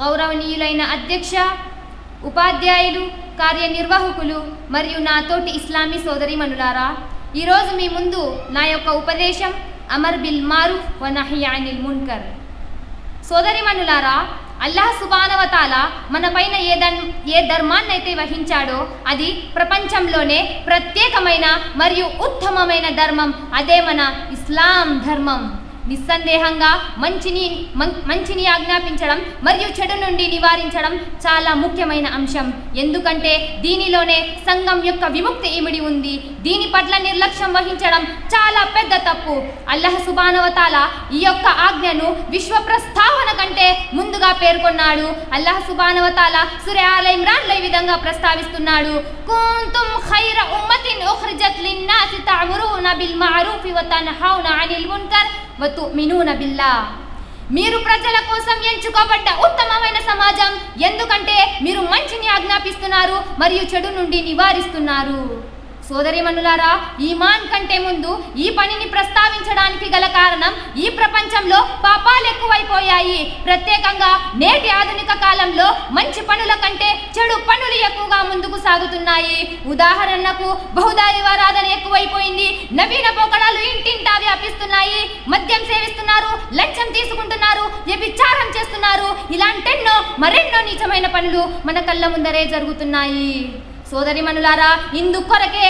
గౌరవనీయులైన అధ్యక్ష, ఉపాధ్యాయులు, కార్యనిర్వాహకులు మరియు నా తోటి ఇస్లామీ సోదరీమణులారా, ఈరోజు మీ ముందు నా యొక్క ఉపదేశం అమర్ బిల్ మారూఫ్ వ నహీ అనిల్ మున్కర్. సోదరీమణులారా, అల్లాహ్ సుబ్హానహు వ తఆలా మన పైన ఏ ధర్మాన్నైతే వహించాడో అది ప్రపంచంలోనే ప్రత్యేకమైన మరియు ఉత్తమమైన ధర్మం. అదే మన ఇస్లాం ధర్మం. నిస్సందేహంగా మంచిని ఆజ్ఞాపించడం మరియు చెడు నుండి నివారించడం చాలా ముఖ్యమైన అంశం. ఎందుకంటే దీనిలోనే సంఘం యొక్క విముక్తి ఇమిడి ఉంది. దీని పట్ల నిర్లక్ష్యం వహించడం చాలా పెద్ద తప్పు. అల్లాహ్ సుబ్హానహు వ తఆలా ఈ యొక్క ఆజ్ఞను విశ్వ ప్రస్తావన కంటే ముందుగా పేర్కొన్నాడు. అల్లాహ్ సుబ్హానహు వ తఆలా సూరా ఆల్ ఇమ్రాన్ లో ఈ విధంగా ప్రస్తావిస్తున్నాడు, కుంతుం ఖైర ఉమ్మతిన్ ఉఖ్రిజత్ లిన్నాసి తఅమురూన బిల్ మఅరూఫి వ తన్హౌన అనిల్ మున్కర్ వ తుమినూన బిల్లాహ్. మీరు ప్రజల కోసం ఎంచుకోబడ్డ ఉత్తమమైన సమాజం. ఎందుకంటే మీరు మంచిని ఆజ్ఞాపిస్తున్నారు మరియు చెడు నుండి నివారిస్తున్నారు. సోదరీమణులారా, ఈమాన్ కంటే ముందు ఈ పనిని ప్రస్తావించడానికి గల కారణం ఈ ప్రపంచంలో పాపాలు ఎక్కువైపోయాయి. ప్రత్యేకంగా నేటి ఆధునిక కాలంలో మంచి పనుల కంటే చెడు పనులు ఎక్కువగా ముందుకు సాగుతున్నాయి. ఉదాహరణకు బహుదైవారాధన ఎక్కువైపోయింది. నవీన పోకడాలు ఇంటింటా వ్యాపిస్తున్నాయి. మద్యం సేవిస్తున్నారు, లంచం తీసుకుంటున్నారు, వ్యభిచారం చేస్తున్నారు. ఇలాంటెన్నో మరెన్నో నీచమైన పనులు మన కళ్ళ ముందరే జరుగుతున్నాయి. సోదరిమణులారా, ఇందుకొరకే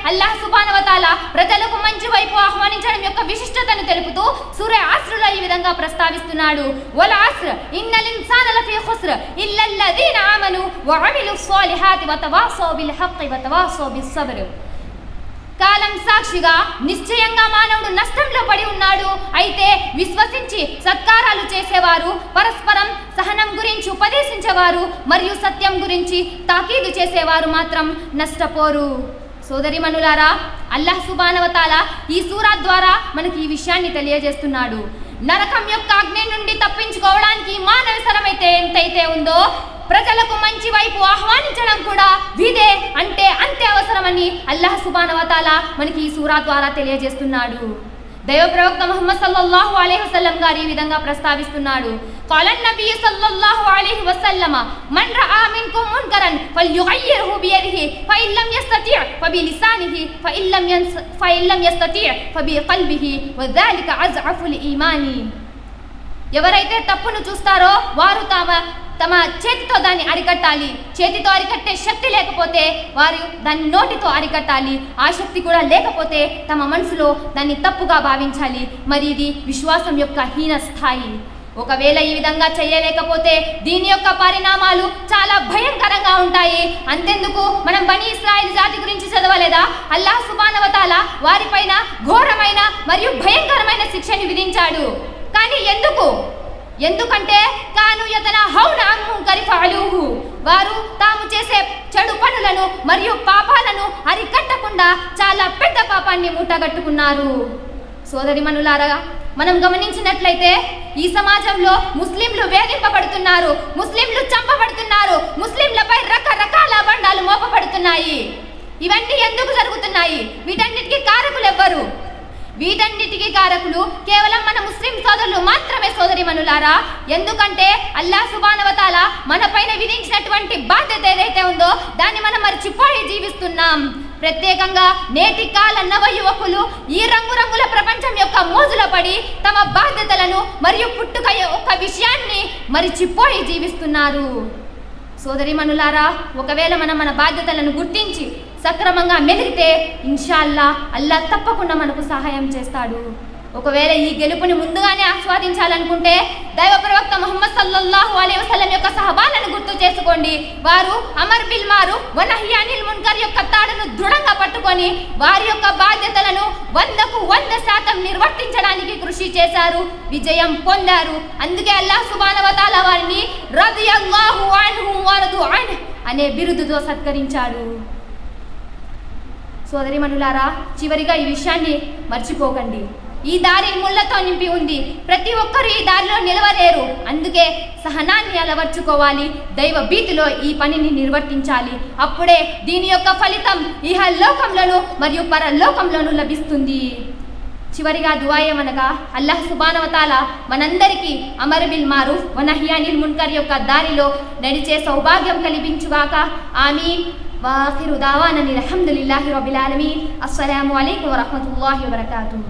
అల్లాహ్ సుబ్హానహు వ తఆలా ప్రజలకు మంచి వైపు ఆహ్వానించడం యొక్క విశిష్టతను తెలుపుతూ సూరా అస్ర్లో ఈ విధంగా ప్రస్తావిస్తున్నాడు, వల్ అస్ర్ ఇన్నల్ ఇన్సాన లఫీ ఖుస్ర్ ఇల్లల్లదీన ఆమను వ అమిలుస్ సాలిహాతి వ తవాసౌ బిల్ హక్కి వ తవాసౌ బిస్ సబ్ర్. కాలం సాక్షిగా నిశ్చయంగా మానవుడు నష్టంలో పడి ఉన్నాడు. అయితే విశ్వసించి సత్కారాలు చేసేవారు, పరస్పరం సహనం గురించి ఉపదేశించేవారు మరియు సత్యం గురించి తాకీదు చేసేవారు మాత్రం నష్టపోరు. సోదరిమణులారా, అల్లాహ్ సుబ్హానహు వ తఆలా ఈ సూరా ద్వారా మనకి ఈ విషయాన్ని తెలియజేస్తున్నాడు. నరకం యొక్క అగ్ని నుండి తప్పించుకోవడానికి మానవసరమైతే ఎంతైతే ఉందో ప్రజలకు మంచి వైపు ఆహ్వానించడం కూడా విదే అంటే అంతే అవసరమని అల్లాహ్ సుబ్హానహు వ తఆలా మనకి ఈ సూరా ద్వారా తెలియజేస్తున్నాడు. దైవ ప్రవక్త ముహమ్మద్ సల్లల్లాహు అలైహి వసల్లం గారు ఈ విధంగా ప్రస్తావిస్తున్నాడు, ఖాలన్ నబీ సల్లల్లాహు అలైహి వసల్లం మన్ రఆ మిన్కుమ్ మున్కరన్ ఫల్యుగయ్యిర్హు బియదిహి ఫఇన్ లమ్ యస్తతి' ఫబిలిసానిహి ఫఇన్ లమ్ యస్తతి' ఫబిqalbihi వదలిక అజ్అఫుల్ ఈమాని. ఎవరైతే తప్పును చూస్తారో వారు తమ చేతితో దాన్ని అరికట్టాలి. చేతితో అరికట్టే శక్తి లేకపోతే వారు దాన్ని నోటితో అరికట్టాలి. ఆ శక్తి కూడా లేకపోతే తమ మనసులో దాన్ని తప్పుగా భావించాలి. మరి ఇది విశ్వాసం యొక్క హీన స్థాయి. ఒకవేళ ఈ విధంగా చేయలేకపోతే దీని యొక్క పరిణామాలు చాలా భయంకరంగా ఉంటాయి. అంతెందుకు మనం బనీ ఇస్రాయిల్ జాతి గురించి చదవలేదా? అల్లాహ్ సుబ్హానహు వ తఆలా వారిపైన ఘోరమైన మరియు భయంకరమైన శిక్షని విధించాడు. కానీ ఎందుకంటే కాను యతనహౌన అన్ మున్కరి ఫఅలూహు, వారు తాము చేసే చెడు పనులను మరియు పాపాలను అరికట్టకుండా చాలా పెద్ద పాపాన్ని మూటగట్టుకున్నారు. సోదరిమణులారా, మనం గమనించినట్లయితే ఈ సమాజంలో ముస్లింలు వేధింపబడుతున్నారు, ముస్లింలు చంపబడుతున్నారు, ముస్లింలపై రకరకాల బండాలు మోపబడుతున్నాయి. ఇవన్నీ ఎందుకు జరుగుతున్నాయి? వీటన్నిటికీ కారకులు ఎవ్వరు? వీటన్నిటికీ కారకులు కేవలం మన ముస్లిం సోదరులు మాత్రమే సోదరిమణులారా. ఎందుకంటే అల్లాహ్ సుబ్హానహు వ తఆలా మన పైన విధించినటువంటి బాధ్యత ఏదైతే ఉందో దాన్ని మనం మర్చిపోయి జీవిస్తున్నాం. ప్రత్యేకంగా నేటి కాల నవ యువకులు ఈ రంగురంగుల ప్రపంచం యొక్క మోజుల పడి తమ బాధ్యతలను మరియు పుట్టుక యొక్క విషయాన్ని మరిచిపోయి జీవిస్తున్నారు. సోదరిమణులారా, ఒకవేళ మనం మన బాధ్యతలను గుర్తించి సక్రమంగా మెలిగితే ఇన్షాల్లా అల్లాహ్ తప్పకుండా మనకు సహాయం చేస్తాడు. ఒకవేళ ఈ గెలుపుని ముందుగానే ఆస్వాదించాలనుకుంటే దైవ ప్రవక్త ముహమ్మద్ సల్లల్లాహు అలైహి వసల్లం యొక్క సహబాలను గుర్తు చేసుకోండి. వారు అమర్ బిల్ మారూఫ్ వ నహీ అనిల్ మున్కర్ యొక్క తాడును దృఢంగా పట్టుకొని వారి యొక్క బాధ్యతలను 100కు 100% నిర్వర్తించడానికి కృషి చేశారు, విజయం పొందారు. అందుకే అల్లాహ్ సుబ్హానహు వ తఆలా వారిని రదియల్లాహు అన్హు వ రదు అన్హు అనే బిరుదుతో సత్కరించాడు. సోదరిమణులారా, చివరిగా ఈ విషయాన్ని మర్చిపోకండి. ఈ దారి ముళ్ళతో నింపి ఉంది. ప్రతి ఒక్కరూ ఈ దారిలో నిలవలేరు. అందుకే సహనాన్ని అలవర్చుకోవాలి. దైవ భీతిలో ఈ పనిని నిర్వర్తించాలి. అప్పుడే దీని యొక్క ఫలితం ఇహలోకంలోను మరియు పరలోకంలోను లభిస్తుంది. చివరిగా దుఆ ఏమనగా అల్లాహ్ సుబ్హానహు వ తఆలా మనందరికీ అమర్ బిల్ మారూఫ్ వ నహీ అనిల్ మున్కర్ యొక్క దారిలో నడిచే సౌభాగ్యం కలిగించుగాక. ఆమీన్. వాఖిరు దావానా అల్హమ్దులిల్లాహి రబ్బిల్ ఆలమీన్. అస్సలాము అలైకుం వరహ్మతుల్లాహి వబరకాతుహు.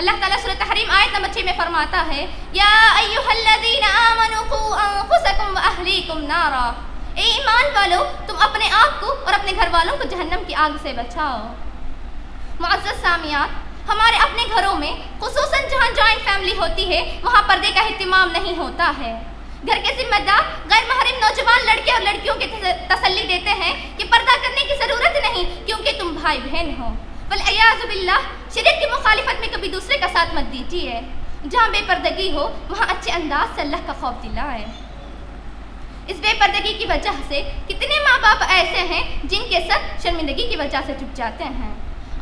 اللہ تعالیٰ سورۃ تحریم آیت نمبر 6 میں فرماتا ہے یا ایھا الذین آمنوا قوا انفسکم واہلیکم نارا، اے ایمان والو تم اپنے آپ کو اور اپنے گھر والوں کو جہنم کی آگ سے بچاؤ۔ معزز سامعات، ہمارے اپنے گھروں میں خصوصاً جہاں جوائنٹ فیملی ہوتی ہے وہاں پردے کا اہتمام نہیں ہوتا ہے۔ گھر کے ذمہ دار غیر محرم نوجوان لڑکے اور لڑکیوں کی تسلی دیتے ہیں کہ پردہ کرنے کی ضرورت نہیں کیونکہ تم بھائی بہن ہو۔ والعیاذ باللہ، شریعت کی مخالفت میں کبھی دوسرے کا ساتھ مت دیجیے۔ جہاں بے پردگی ہو وہاں اچھے انداز سے اللہ کا خوف دلائے۔ اس بے پردگی کی وجہ سے کتنے ماں باپ ایسے ہیں جن کے سر شرمندگی کی وجہ سے جھک جاتے ہیں،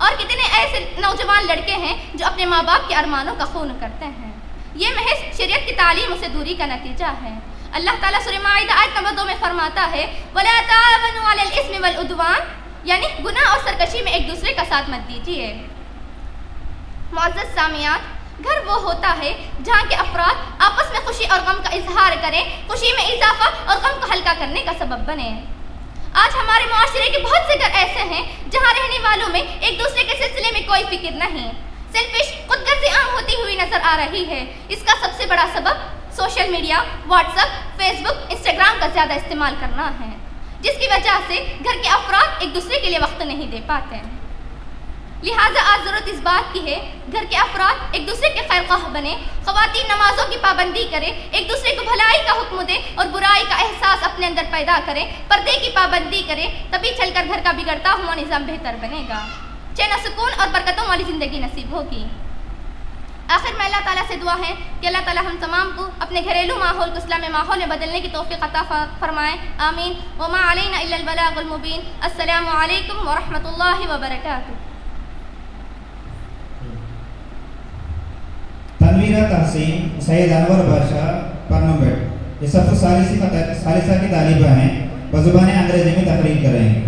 اور کتنے ایسے نوجوان لڑکے ہیں جو اپنے ماں باپ کے ارمانوں کا خون کرتے ہیں۔ یہ محض شریعت کی تعلیم سے دوری کا نتیجہ ہے۔ اللہ تعالیٰ سورہ مائدہ آیت نمبر 2 میں فرماتا ہے وَلَا تَعَاوَنُوا عَلَى الْإِثْمِ وَالْعُدْوَانِ، یعنی گناہ اور سرکشی میں ایک دوسرے کا ساتھ مت دیجیے۔ معزز سامعات، گھر وہ ہوتا ہے جہاں کے افراد آپس میں خوشی اور غم کا اظہار کریں، خوشی میں اضافہ اور غم کو ہلکا کرنے کا سبب بنے۔ آج ہمارے معاشرے کے بہت سے گھر ایسے ہیں جہاں رہنے والوں میں ایک دوسرے کے سلسلے میں کوئی فکر نہیں، سیلفش خود غرضی عام ہوتی ہوئی نظر آ رہی ہے۔ اس کا سب سے بڑا سبب social media, WhatsApp, Facebook, Instagram کا زیادہ استعمال کرنا ہے، جس کی وجہ سے گھر کے افراد ایک دوسرے کے لیے وقت نہیں دے پاتے۔ لہٰذا آج ضرورت اس بات کی ہے گھر کے افراد ایک دوسرے کے خیر خواہ بنے، خواتین نمازوں کی پابندی کریں، ایک دوسرے کو بھلائی کا حکم دیں اور برائی کا احساس اپنے اندر پیدا کریں، پردے کی پابندی کریں، تبھی چل کر گھر کا بگڑتا ہوا نظام بہتر بنے گا، چین و سکون اور برکتوں والی زندگی نصیب ہوگی۔ آخر میں اللہ تعالیٰ سے دعا ہے کہ اللہ تعالیٰ ہم تمام کو اپنے گھریلو ماحول کو اسلامی ماحول میں بدلنے کی توفیق عطا فرمائے، آمین۔ وما علینا الا البلاغ المبین۔ السلام علیکم ورحمۃ اللہ وبرکاتہ۔ تنویرہ تحسین سید انور بادشاہ پرنمبٹ، یہ صف ثالثہ کی طالبہ ہیں، بزبان انگریزی میں تقریر کریں گے۔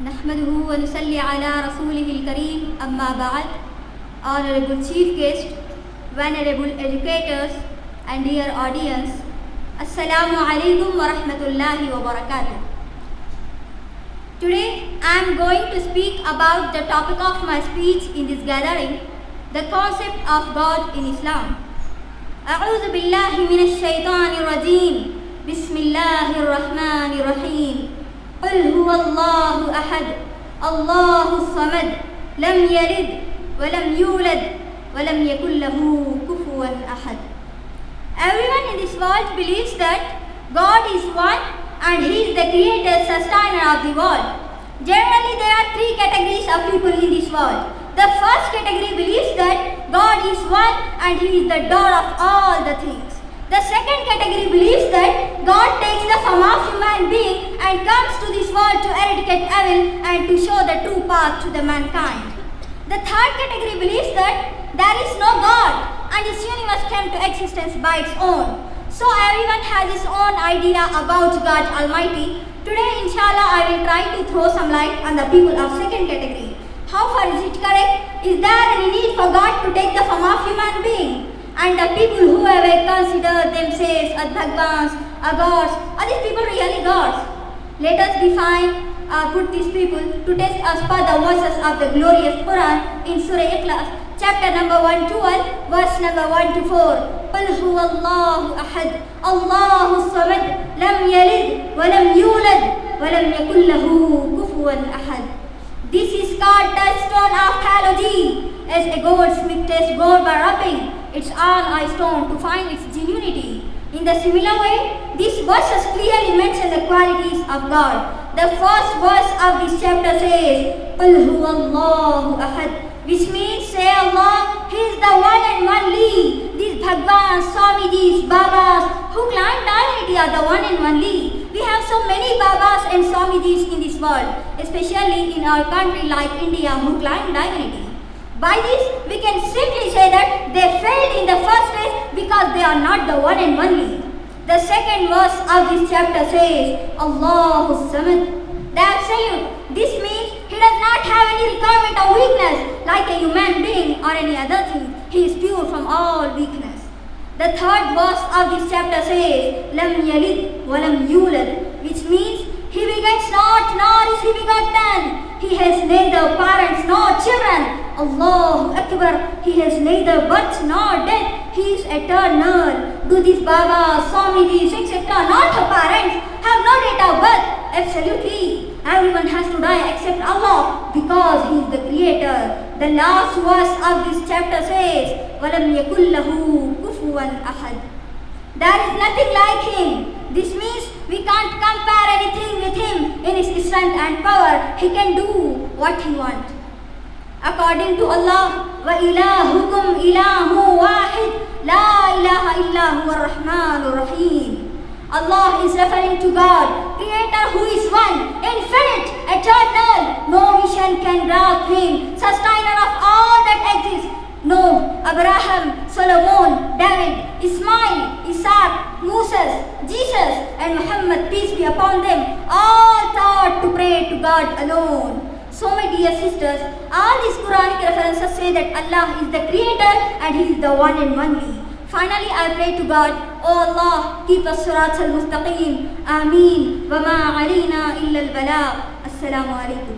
نحمده ونصلي على رسوله الكريم أما بعد. Honorable Chief Guest, Venerable Educators and dear audience, Assalamu alaikum wa rahmatullahi wa barakatuh. Today I am going to speak about the topic of my speech in this gathering, the concept of God in Islam. أعوذ بالله من الشيطان الرجيم. بسم الله الرحمن الرحيم. قل هو الله أحد الله الصمد لم يلد ولم يولد ولم يكن له كفوا أحد. Everyone in this world believes that God is one and He is the creator, sustainer of the world. Generally there are three categories of people in this world. The first category believes that God is one and He is the door of all the things. The second category believes that God takes the form of human being and comes to this world to eradicate evil and to show the true path to the mankind. The third category believes that there is no God and this universe came to existence by its own. So everyone has his own idea about God Almighty. Today inshallah I will try to throw some light on the people of second category. How far is it correct? Is there any need for God to take the form of human being? And the people who have considered themselves as Bhagwans or gods, are these people really gods? Let us define or put these people to test as per the verses of the glorious Quran in Surah Ikhlas, chapter number 112, verse number 1 to 4. قل هو الله أحد الله الصمد لم يلد ولم يولد ولم يكن له كفوا أحد. This is called touchstone of theology, as a goldsmith tests gold by rubbing its own eye stone to find its genuinity. In the similar way, these verses clearly mention the qualities of God. The first verse of this chapter says, قل هو الله أحد, which means say Allah, He is the one and only. These Bhagwans, Swamijis, Babas who claim divinity are the one and only. We have so many Babas and Swamijis in this world, especially in our country like India, who claim divinity. By this, we can simply say that they failed in the first place because they are not the one and only. The second verse of this chapter says, Allahu Samad, the absolute. This means He does not have any requirement of weakness like a human being or any other thing. He is pure from all weakness. The third verse of this chapter says, Lam Yalid Walam Yulad, which means He began begets not, nor is he begotten. He has neither parents nor children. Allahu Akbar. He has neither birth nor death. He is eternal. Do these Babas, Swamijis, etc. not her parents have no date of birth? Absolutely. Everyone has to die except Allah, because He is the Creator. The last verse of this chapter says, وَلَمْ يَكُنْ لَهُ كُفُوًا أَحَدٌ. There is nothing like Him. This means we can't compare anything with Him in His strength and power. He can do what He wants. According to Allah, وَإِلَهُكُمْ إِلَهُ وَاحِدٌ لَا إِلَهَ إِلَّا هُوَ الرَّحْمَنُ الرَّحِيمُ. Allah is referring to God, Creator who is one, infinite, eternal. No vision can grasp Him, sustainer of all that exists. Noah, Abraham, Solomon, David, Ismail, Isaac, Moses, Jesus and Muhammad, peace be upon them, all taught to pray to God alone. So my dear sisters, all these Quranic references say that Allah is the Creator and He is the one and only. Finally, I pray to God, oh Allah, keep us Sirat al-Mustaqim. Ameen. Wa ma alayna illa al-balagh. Assalamu alaikum.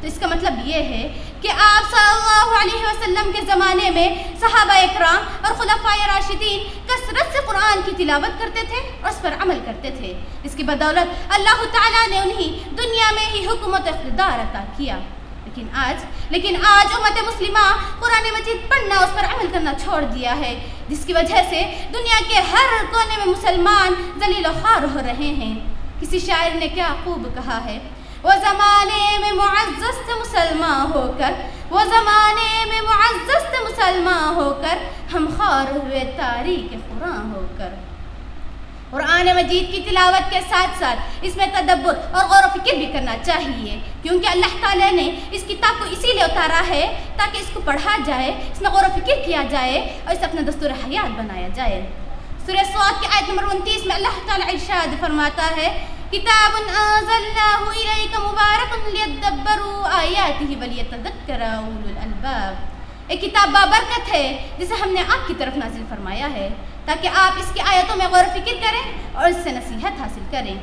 تو اس کا مطلب یہ ہے کہ آپ صلی اللہ علیہ وسلم کے زمانے میں صحابہ اکرام اور خلفائے راشدین کثرت سے قرآن کی تلاوت کرتے تھے اور اس پر عمل کرتے تھے. اس کی بدولت اللہ تعالیٰ نے انہیں دنیا میں ہی حکومت اقتدار عطا کیا. لیکن آج امت مسلمہ قرآن مجید پڑھنا اس پر عمل کرنا چھوڑ دیا ہے، جس کی وجہ سے دنیا کے ہر کونے میں مسلمان ذلیل و خوار ہو رہے ہیں. کسی شاعر نے کیا خوب کہا ہے، وہ زمانے میں معزز تھے مسلمان ہو کر، وہ زمانے میں معزز تھے مسلمان ہو کر، ہم خوار ہوئے تاریخ قرآن ہو کر. قرآن مجید کی تلاوت کے ساتھ ساتھ اس میں تدبر اور غور و فکر بھی کرنا چاہیے، کیونکہ اللہ تعالیٰ نے اس کتاب کو اسی لیے اتارا ہے تاکہ اس کو پڑھا جائے، اس میں غور و فکر کیا جائے اور اسے اپنا دستور حیات بنایا جائے. سورہ صاد کی آیت نمبر 29 میں اللہ تعالیٰ ارشاد فرماتا ہے، کتاب انزلناہ الیک مبارک لیدبروا آیاتہ ولیتذکر اولو الالباب. ایک کتاب بابرکت ہے جسے ہم نے آپ کی طرف نازل فرمایا ہے تاکہ آپ اس کی آیتوں میں غور و فکر کریں اور اس سے نصیحت حاصل کریں.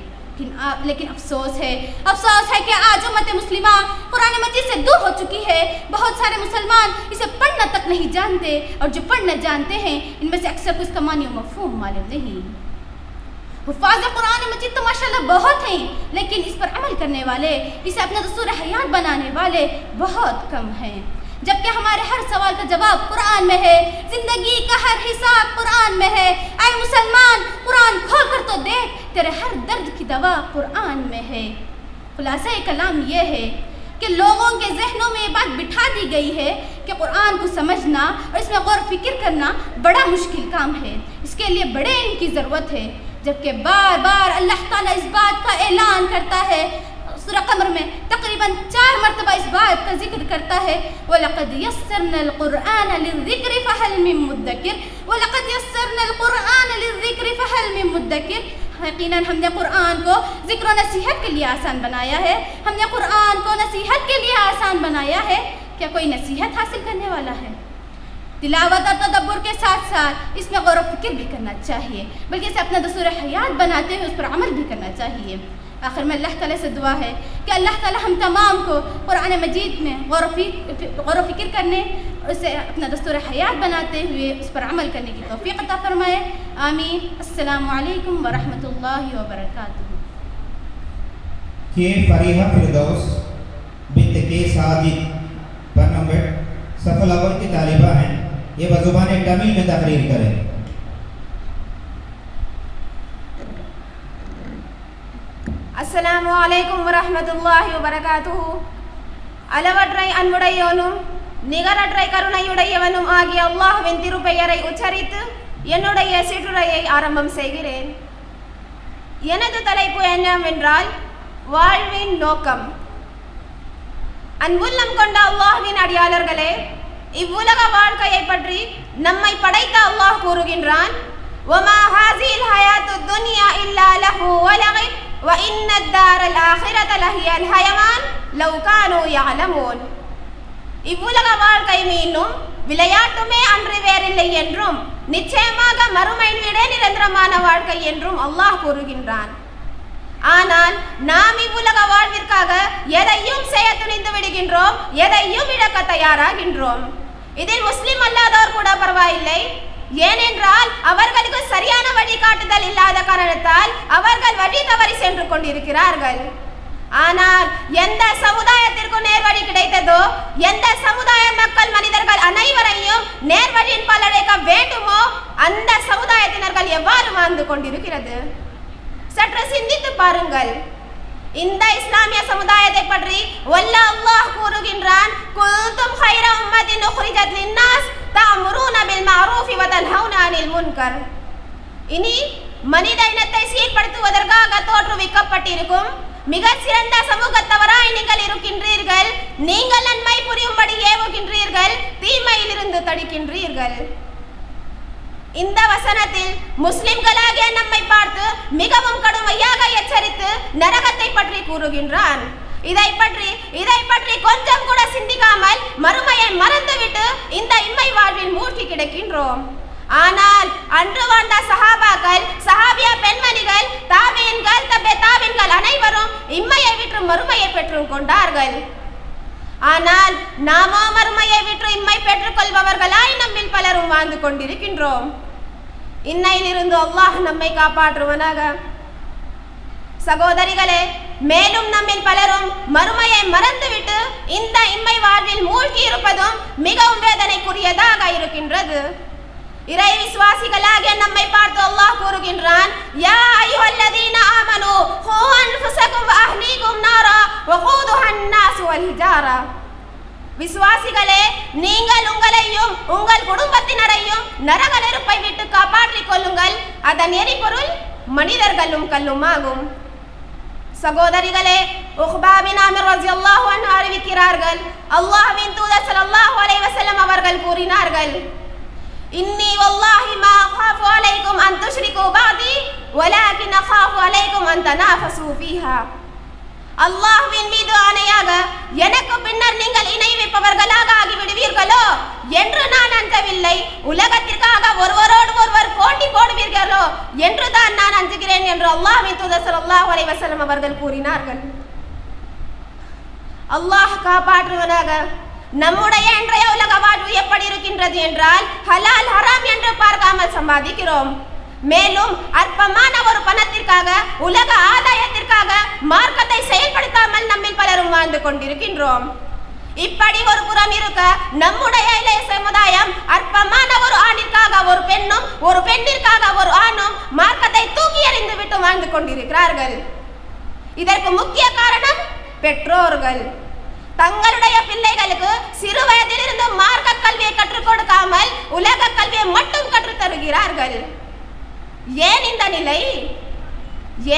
لیکن افسوس ہے کہ آج امت مسلمہ قرآن مجید سے دور ہو چکی ہے. بہت سارے مسلمان اسے پڑھنا تک نہیں جانتے، اور جو پڑھنا جانتے ہیں ان میں سے اکثر کو اس کا معنی و مفہوم معلوم نہیں. حفاظ قرآن مجید تو ماشاءاللہ بہت ہیں، لیکن اس پر عمل کرنے والے، اسے اپنا دستور حیات بنانے والے بہت کم ہیں. جبکہ ہمارے ہر سوال کا جواب قرآن میں ہے، زندگی کا ہر حساب قرآن میں ہے. اے مسلمان، قرآن کھول کر تو دیکھ، تیرے ہر درد کی دوا قرآن میں ہے. خلاصہ کلام یہ ہے کہ لوگوں کے ذہنوں میں یہ بات بٹھا دی گئی ہے کہ قرآن کو سمجھنا اور اس میں غور و فکر کرنا بڑا مشکل کام ہے، اس کے لیے بڑے علم کی ضرورت ہے. جبکہ بار بار اللہ تعالیٰ اس بات کا اعلان کرتا ہے. سورہ قمر میں تقریباً 4 مرتبہ اس بات کا ذکر کرتا ہے، وَلَقَدْ يَسَّرْنَا الْقُرْآنَ لِلذِّكْرِ فَهَلْ مِن مُدَّكِرٍ وَلَقَدْ يَسَّرْنَا الْقُرْآنَ لِلذِّكْرِ فَهَلْ مِن مُدَّكِرٍ. یقیناً ہم نے قرآن کو ذکر و نصیحت کے لیے آسان بنایا ہے، ہم نے قرآن کو نصیحت کے لیے آسان بنایا ہے. کیا کوئی نصیحت حاصل کرنے والا ہے؟ تلاوت اور تدبر کے ساتھ ساتھ اس میں غور و فکر بھی کرنا چاہیے، بلکہ اسے اپنا دستور حیات بناتے ہوئے اس پر عمل بھی کرنا چاہیے. آخر میں اللہ تعالیٰ سے دعا ہے کہ اللہ تعالیٰ ہم تمام کو قرآن مجید میں غور و فکر کرنے اور اسے اپنا دستور حیات بناتے ہوئے اس پر عمل کرنے کی توفیق عطا فرمائے. آمین. السلام علیکم ورحمۃ اللہ وبرکاتہ. یہ فریحہ فردوس بنت کے ساجد پر نمبر صف الاول کی طالبہ ہیں، یہ بزبان تامل میں تقریر کریں. السلام علیکم ورحمۃ اللہ وبرکاتہ. அளவற்றை அன்புடையோனும் நிகரற்றை கருணையுடையவனும் ஆகிய அல்லாஹ்வின் திருப்பெயரை உச்சரித்து என்னுடைய சிற்றுரையை ஆரம்பம் செய்கிறேன். எனது தலைப்பு என்னவென்றால் வாழ்வின் நோக்கம். அன்புள்ளம் கொண்ட அல்லாஹ்வின் அடியாளர்களே, இவ்வுலக வாழ்க்கையை பற்றி நம்மை படைத்த அல்லாஹ் கூறுகின்றான், وَمَا هَذِهِ الْحَيَاةُ الدُّنْيَا إِلَّا لَهْوٌ وَلَعِبٌ وَإِنَّ الدَّارَ الْآخِرَةَ لَهِيَ الْحَيَوَانُ لَوْ كَانُوا يَعْلَمُونَ. இவ்வுலக வாழ்க்கை மீண்டும் விளையாட்டுமே அன்று வேறில்லை என்றும் நிச்சயமாக மறுமையின் விட நிரந்தரமான வாழ்க்கை என்றும் அல்லாஹ் கூறுகின்றான். ஆனால் நாம் இவ்வுலக வாழ்விற்காக எதையும் செய்ய துணிந்து விடுகின்றோம், எதையும் இழக்க தயாராகின்றோம். இதில் முஸ்லிம் அல்லாதோர் கூட பரவாயில்லை. ஏனென்றால் அவர்களுக்கு சரியான வழிகாட்டுதல் இல்லாத காரணத்தால் அவர்கள் வழி தவறி சென்று கொண்டிருக்கிறார்கள். ஆனால் எந்த சமுதாயத்திற்கு நேர்வழி கிடைத்ததோ, எந்த சமுதாய மக்கள் மனிதர்கள் அனைவரையும் நேர்வழியின் பலழைக்க வேண்டுமோ, அந்த சமுதாயத்தினர்கள் எவ்வாறு வாழ்ந்து கொண்டிருக்கிறது சற்று சிந்தித்து பாருங்கள். இந்த இஸ்லாமிய சமுதாயத்தை பற்றி வல்ல அல்லாஹ் கூறுகின்றான், குன்தும் கைர உம்மத்தின் உக்ரிஜத் லின்னாஸ் தஅமுரூன பில் மஅரூஃபி வ தன்ஹவுன அனில் முன்கர். இனி மனித இனத்தை சீர்படுத்துவதற்காக தோற்றுவிக்கப்பட்டிருக்கும் மிக சிறந்த சமூகத்தவராய் நீங்கள் இருக்கின்றீர்கள். நீங்கள் நன்மை புரியும்படி ஏவுகின்றீர்கள், தீமையிலிருந்து தடுக்கின்றீர்கள். இந்த வசனத்தில் முஸ்லிம்களாகிய நம்மை பார்த்து மிகவும் கடுமையாக எச்சரித்து நரகத்தை பற்றி கூறுகின்றான். இதை பற்றி கொஞ்சம் கூட சிந்திக்காமல் மறுமையை மறந்துவிட்டு இந்த இம்மை வாழ்வில் மூழ்கி கிடக்கின்றோம். ஆனால் அன்று வாழ்ந்த சஹாபாக்கள், சஹாபிய பெண்மணிகள், தாபீன்கள், தபே தாபீன்கள் அனைவரும் இம்மையை விட்டு மறுமையை பெற்று கொண்டார்கள். ஆனால் நாமோ மறுமையை விற்று இம்மை பெற்றுக் கொள்பவர்களாய் நம்மில் பலரும் வாழ்ந்து கொண்டிருக்கின்றோம். இன்னையிலிருந்து அல்லாஹ் நம்மை காப்பாற்றுவனாக. சகோதரிகளே, மேலும் நம்மில் பலரும் மறுமையை மறந்துவிட்டு இந்த இம்மை வாழ்வில் மூழ்கி இருப்பதும் மிகவும் வேதனைக்குரியதாக இருக்கின்றது. இறை விசுவாசிகளாகிய நம்மை பார்த்து அல்லாஹ் கூறுகின்றான், யா அய்யுஹல்லதீன ஆமனூ ஹூ அன்ஃபுஸகும் வ அஹ்லீகும் நாரா வகூதுஹா அன்-நாஸ் வல் ஹிஜாரா. விசுவாசிகளே, நீங்கள் உங்களையும் உங்கள் குடும்பத்தினரையும் நரக நெருப்பை விட்டு காப்பாற்றிக் கொள்ளுங்கள். அதன் எரிபொருள் மனிதர்களும் கல்லுமாகும். சகோதரிகளே, உக்பா பின் ஆமிர் ரலியல்லாஹு அன்ஹு அறிவிக்கிறார்கள், அல்லாஹ்வின் தூதர் ஸல்லல்லாஹு அலைஹி வஸல்லம் அவர்கள் கூறினார்கள், இன்னி வல்லாஹி மா அகாஃபு அலைக்கும் அன் துஷ்ரிகு பஅதி வலாகின் அகாஃபு அலைக்கும் அன் தனாஃபஸு ஃபீஹா. அல்லாஹ்வின் மீது ஆணையாக, எனக்கு பின்னர் நீங்கள் இணை வைப்பவர்களாக ஆகிவிடுவீர்களோ என்று நான் அஞ்சவில்லை. உலகத்திற்காக ஒருவரோடு ஒருவர் போட்டி போடுவீர்களோ என்று தான் நான் அஞ்சுகிறேன் என்று அல்லாஹ்வின் தூதர் ஸல்லல்லாஹு அலைஹி வஸல்லம் அவர்கள் கூறினார்கள். அல்லாஹ் காப்பாற்றுவனாக. நம்முடைய இன்றைய உலக வாழ்வு எப்படி இருக்கின்றது என்றால், ஹலால் ஹராம் என்று பார்க்காமல் சம்பாதிக்கிறோம். மேலும் அற்பமான ஒரு பணத்திற்காக, உலக ஆதாயத்திற்காக மார்க்கத்தை செயல்படுத்தாமல் நம்மில் பலரும் வாழ்ந்து கொண்டிருக்கின்றோம். இப்படி ஒரு புறம் இருக்க, நம்முடைய இளைய சமுதாயம் அற்பமான ஒரு ஆணிற்காக ஒரு பெண்ணும் ஒரு பெண்ணிற்காக ஒரு ஆணும் மார்க்கத்தை தூக்கி எறிந்து விட்டு வாழ்ந்து கொண்டிருக்கிறார்கள். இதற்கு முக்கிய காரணம் பெற்றோர்கள். தங்களுடைய பிள்ளைகளுக்கு சிறு வயதிலிருந்து மார்க்க கல்வியை கற்றுக் கொடுக்காமல் உலக கல்வியை மட்டும் கற்றுத் தருகிறார்கள். ஏன் இந்த நிலை?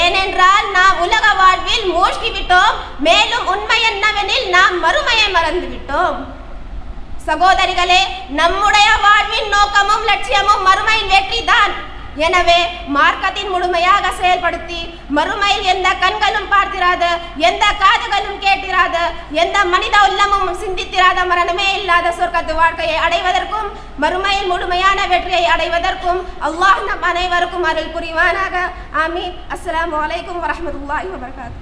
ஏனென்றால் நாம் உலக வாழ்வில் மூழ்கி விட்டோம். மேலும் உண்மை என்னவெனில் நாம் மறுமையை மறந்து விட்டோம். சகோதரிகளே, நம்முடைய வாழ்வின் நோக்கமும் லட்சியமும் மறுமையின் வெற்றி தான். எனவே மார்க்கத்தின் முழுமையாக செயல்படுத்தி மறுமையில் எந்த கண்களும் பார்த்திராத, எந்த காதுகளும் கேட்டிராத, எந்த மனித உள்ளமும் சிந்தித்திராத மரணமே இல்லாத சொர்க்கத்து வாழ்க்கையை அடைவதற்கும் மறுமையில் முழுமையான வெற்றியை அடைவதற்கும் அல்லாஹ் நம் அனைவருக்கும் அருள் புரிவானாக. ஆமீன். அஸ்ஸலாமு அலைக்கும் வரஹ்மத்துல்லாஹி வபரகாத்துஹு.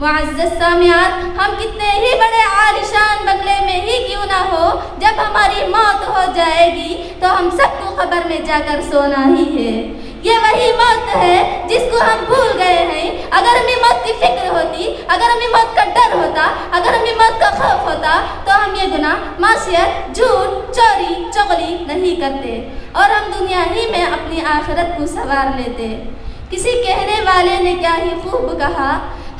معزز سامعات، ہم کتنے ہی بڑے عالیشان بنگلے میں ہی کیوں نہ ہو، جب ہماری موت ہو جائے گی تو ہم سب کو قبر میں جا کر سونا ہی ہے۔ یہ وہی موت ہے جس کو ہم بھول گئے ہیں۔ اگر ہمیں موت کی فکر ہوتی، اگر ہمیں موت کا ڈر ہوتا، اگر ہمیں موت کا خوف ہوتا تو ہم یہ گناہ، معصیت، جھوٹ، چوری، چغلی نہیں کرتے اور ہم دنیا ہی میں اپنی آخرت کو سنوار لیتے۔ کسی کہنے والے نے کیا ہی خوب کہا،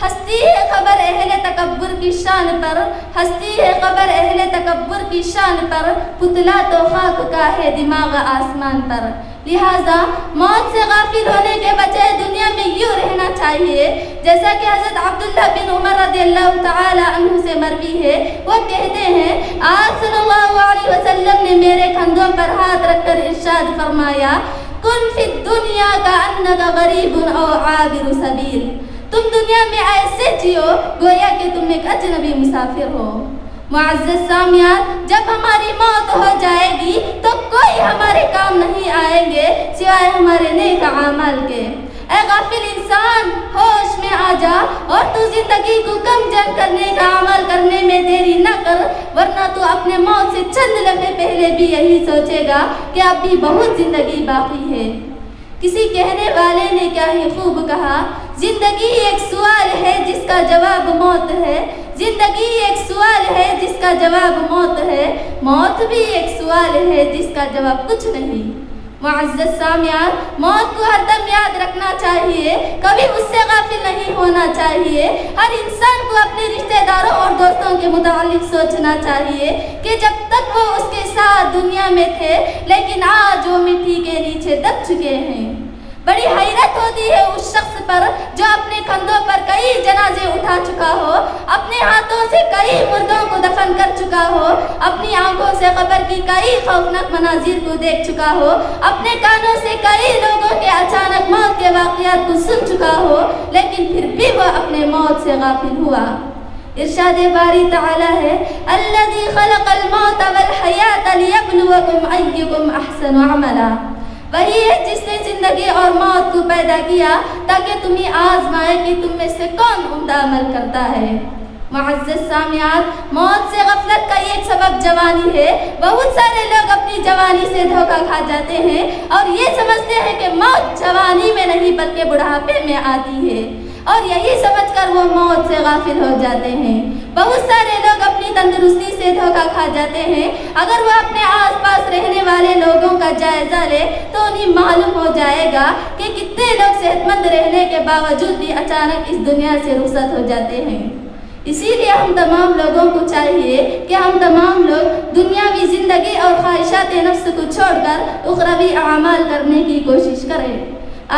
ہستی ہے خبر اہل تکبر کی شان پر، ہستی ہے خبر اہل تکبر کی شان پر، پتلا تو خاک کا ہے دماغ آسمان پر۔ لہٰذا موت سے غافل ہونے کے بجائے دنیا میں یوں رہنا چاہیے جیسا کہ حضرت عبداللہ بن عمر رضی اللہ تعالی عنہ سے مروی ہے۔ وہ کہتے ہیں آپ صلی اللہ علیہ وسلم نے میرے کندھوں پر ہاتھ رکھ کر ارشاد فرمایا، کن فی الدنیا کأنک غریب او عابر سبیل، تم دنیا میں ایسے جیو گویا کہ تم ایک اجنبی مسافر ہو۔ معزز سامعات، جب ہماری موت ہو جائے گی تو کوئی ہمارے کام نہیں آئیں گے سوائے ہمارے نیک اعمال کے۔ اے غافل انسان، ہوش میں آ جا اور تو زندگی کو کم جم کرنے کا عمل کرنے میں دیری نہ کر، ورنہ تو اپنے موت سے چند لمحے پہلے بھی یہی سوچے گا کہ اب بھی بہت زندگی باقی ہے۔ کسی کہنے والے نے کیا ہی خوب کہا، زندگی ایک سوال ہے جس کا جواب موت ہے، زندگی ایک سوال ہے جس کا جواب موت ہے، موت بھی ایک سوال ہے جس کا جواب کچھ نہیں۔ معزز سامعات، موت کو ہر دم یاد رکھنا چاہیے، کبھی اس سے غافل نہیں ہونا چاہیے۔ ہر انسان کو اپنے رشتہ داروں اور دوستوں کے متعلق سوچنا چاہیے کہ جب تک وہ اس کے ساتھ دنیا میں تھے لیکن آج وہ مٹی کے نیچے دب چکے ہیں۔ بڑی حیرت ہوتی ہے اس شخص پر جو اپنے کندھوں پر کئی جنازے اٹھا چکا ہو، اپنے ہاتھوں سے کئی مردوں کو دفن کر چکا ہو، اپنی آنکھوں سے قبر کی کئی خوفناک مناظر کو دیکھ چکا ہو، اپنے کانوں سے کئی لوگوں کے اچانک موت کے واقعات کو سن چکا ہو، لیکن پھر بھی وہ اپنے موت سے غافل ہوا۔ ارشاد باری تعالی ہے، الذی خلق الموت والحیات لیبلوکم ایکم احسن عملا، وہی ہے جس نے زندگی اور موت کو پیدا کیا تاکہ تمہیں آزمائے کہ تم میں سے کون عمدہ عمل کرتا ہے۔ معزز سامعات، موت سے غفلت کا ایک سبب جوانی ہے۔ بہت سارے لوگ اپنی جوانی سے دھوکہ کھا جاتے ہیں اور یہ سمجھتے ہیں کہ موت جوانی میں نہیں بلکہ بڑھاپے میں آتی ہے، اور یہی سمجھ کر وہ موت سے غافل ہو جاتے ہیں۔ بہت سارے لوگ اپنی تندرستی سے دھوکہ کھا جاتے ہیں۔ اگر وہ اپنے آس پاس رہنے والے لوگوں کا جائزہ لے تو انہیں معلوم ہو جائے گا کہ کتنے لوگ صحت مند رہنے کے باوجود بھی اچانک اس دنیا سے رخصت ہو جاتے ہیں۔ اسی لیے ہم تمام لوگوں کو چاہیے کہ ہم تمام لوگ دنیاوی زندگی اور خواہشات نفس کو چھوڑ کر اخروی اعمال کرنے کی کوشش کریں۔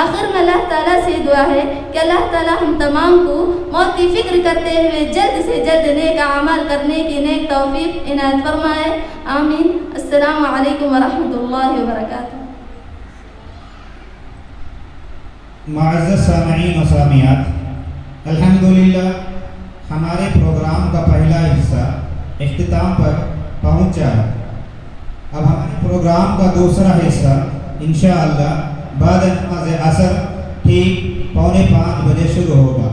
آخر میں اللہ تعالیٰ سے دعا ہے کہ اللہ تعالیٰ ہم تمام کو موت کی فکر کرتے ہوئے جلد سے جلد نیک اعمال کرنے کی نیک توفیق عنایت فرمائے، آمین۔ السلام علیکم ورحمۃ اللہ وبرکاتہ۔ معزز سامعین و سامعات، الحمدللہ ہمارے پروگرام کا پہلا حصہ اختتام پر پہنچا ہے۔ اب ہمارے پروگرام کا دوسرا حصہ انشاءاللہ بعد نماز عصر ٹھیک 4:45 بجے شروع ہوگا۔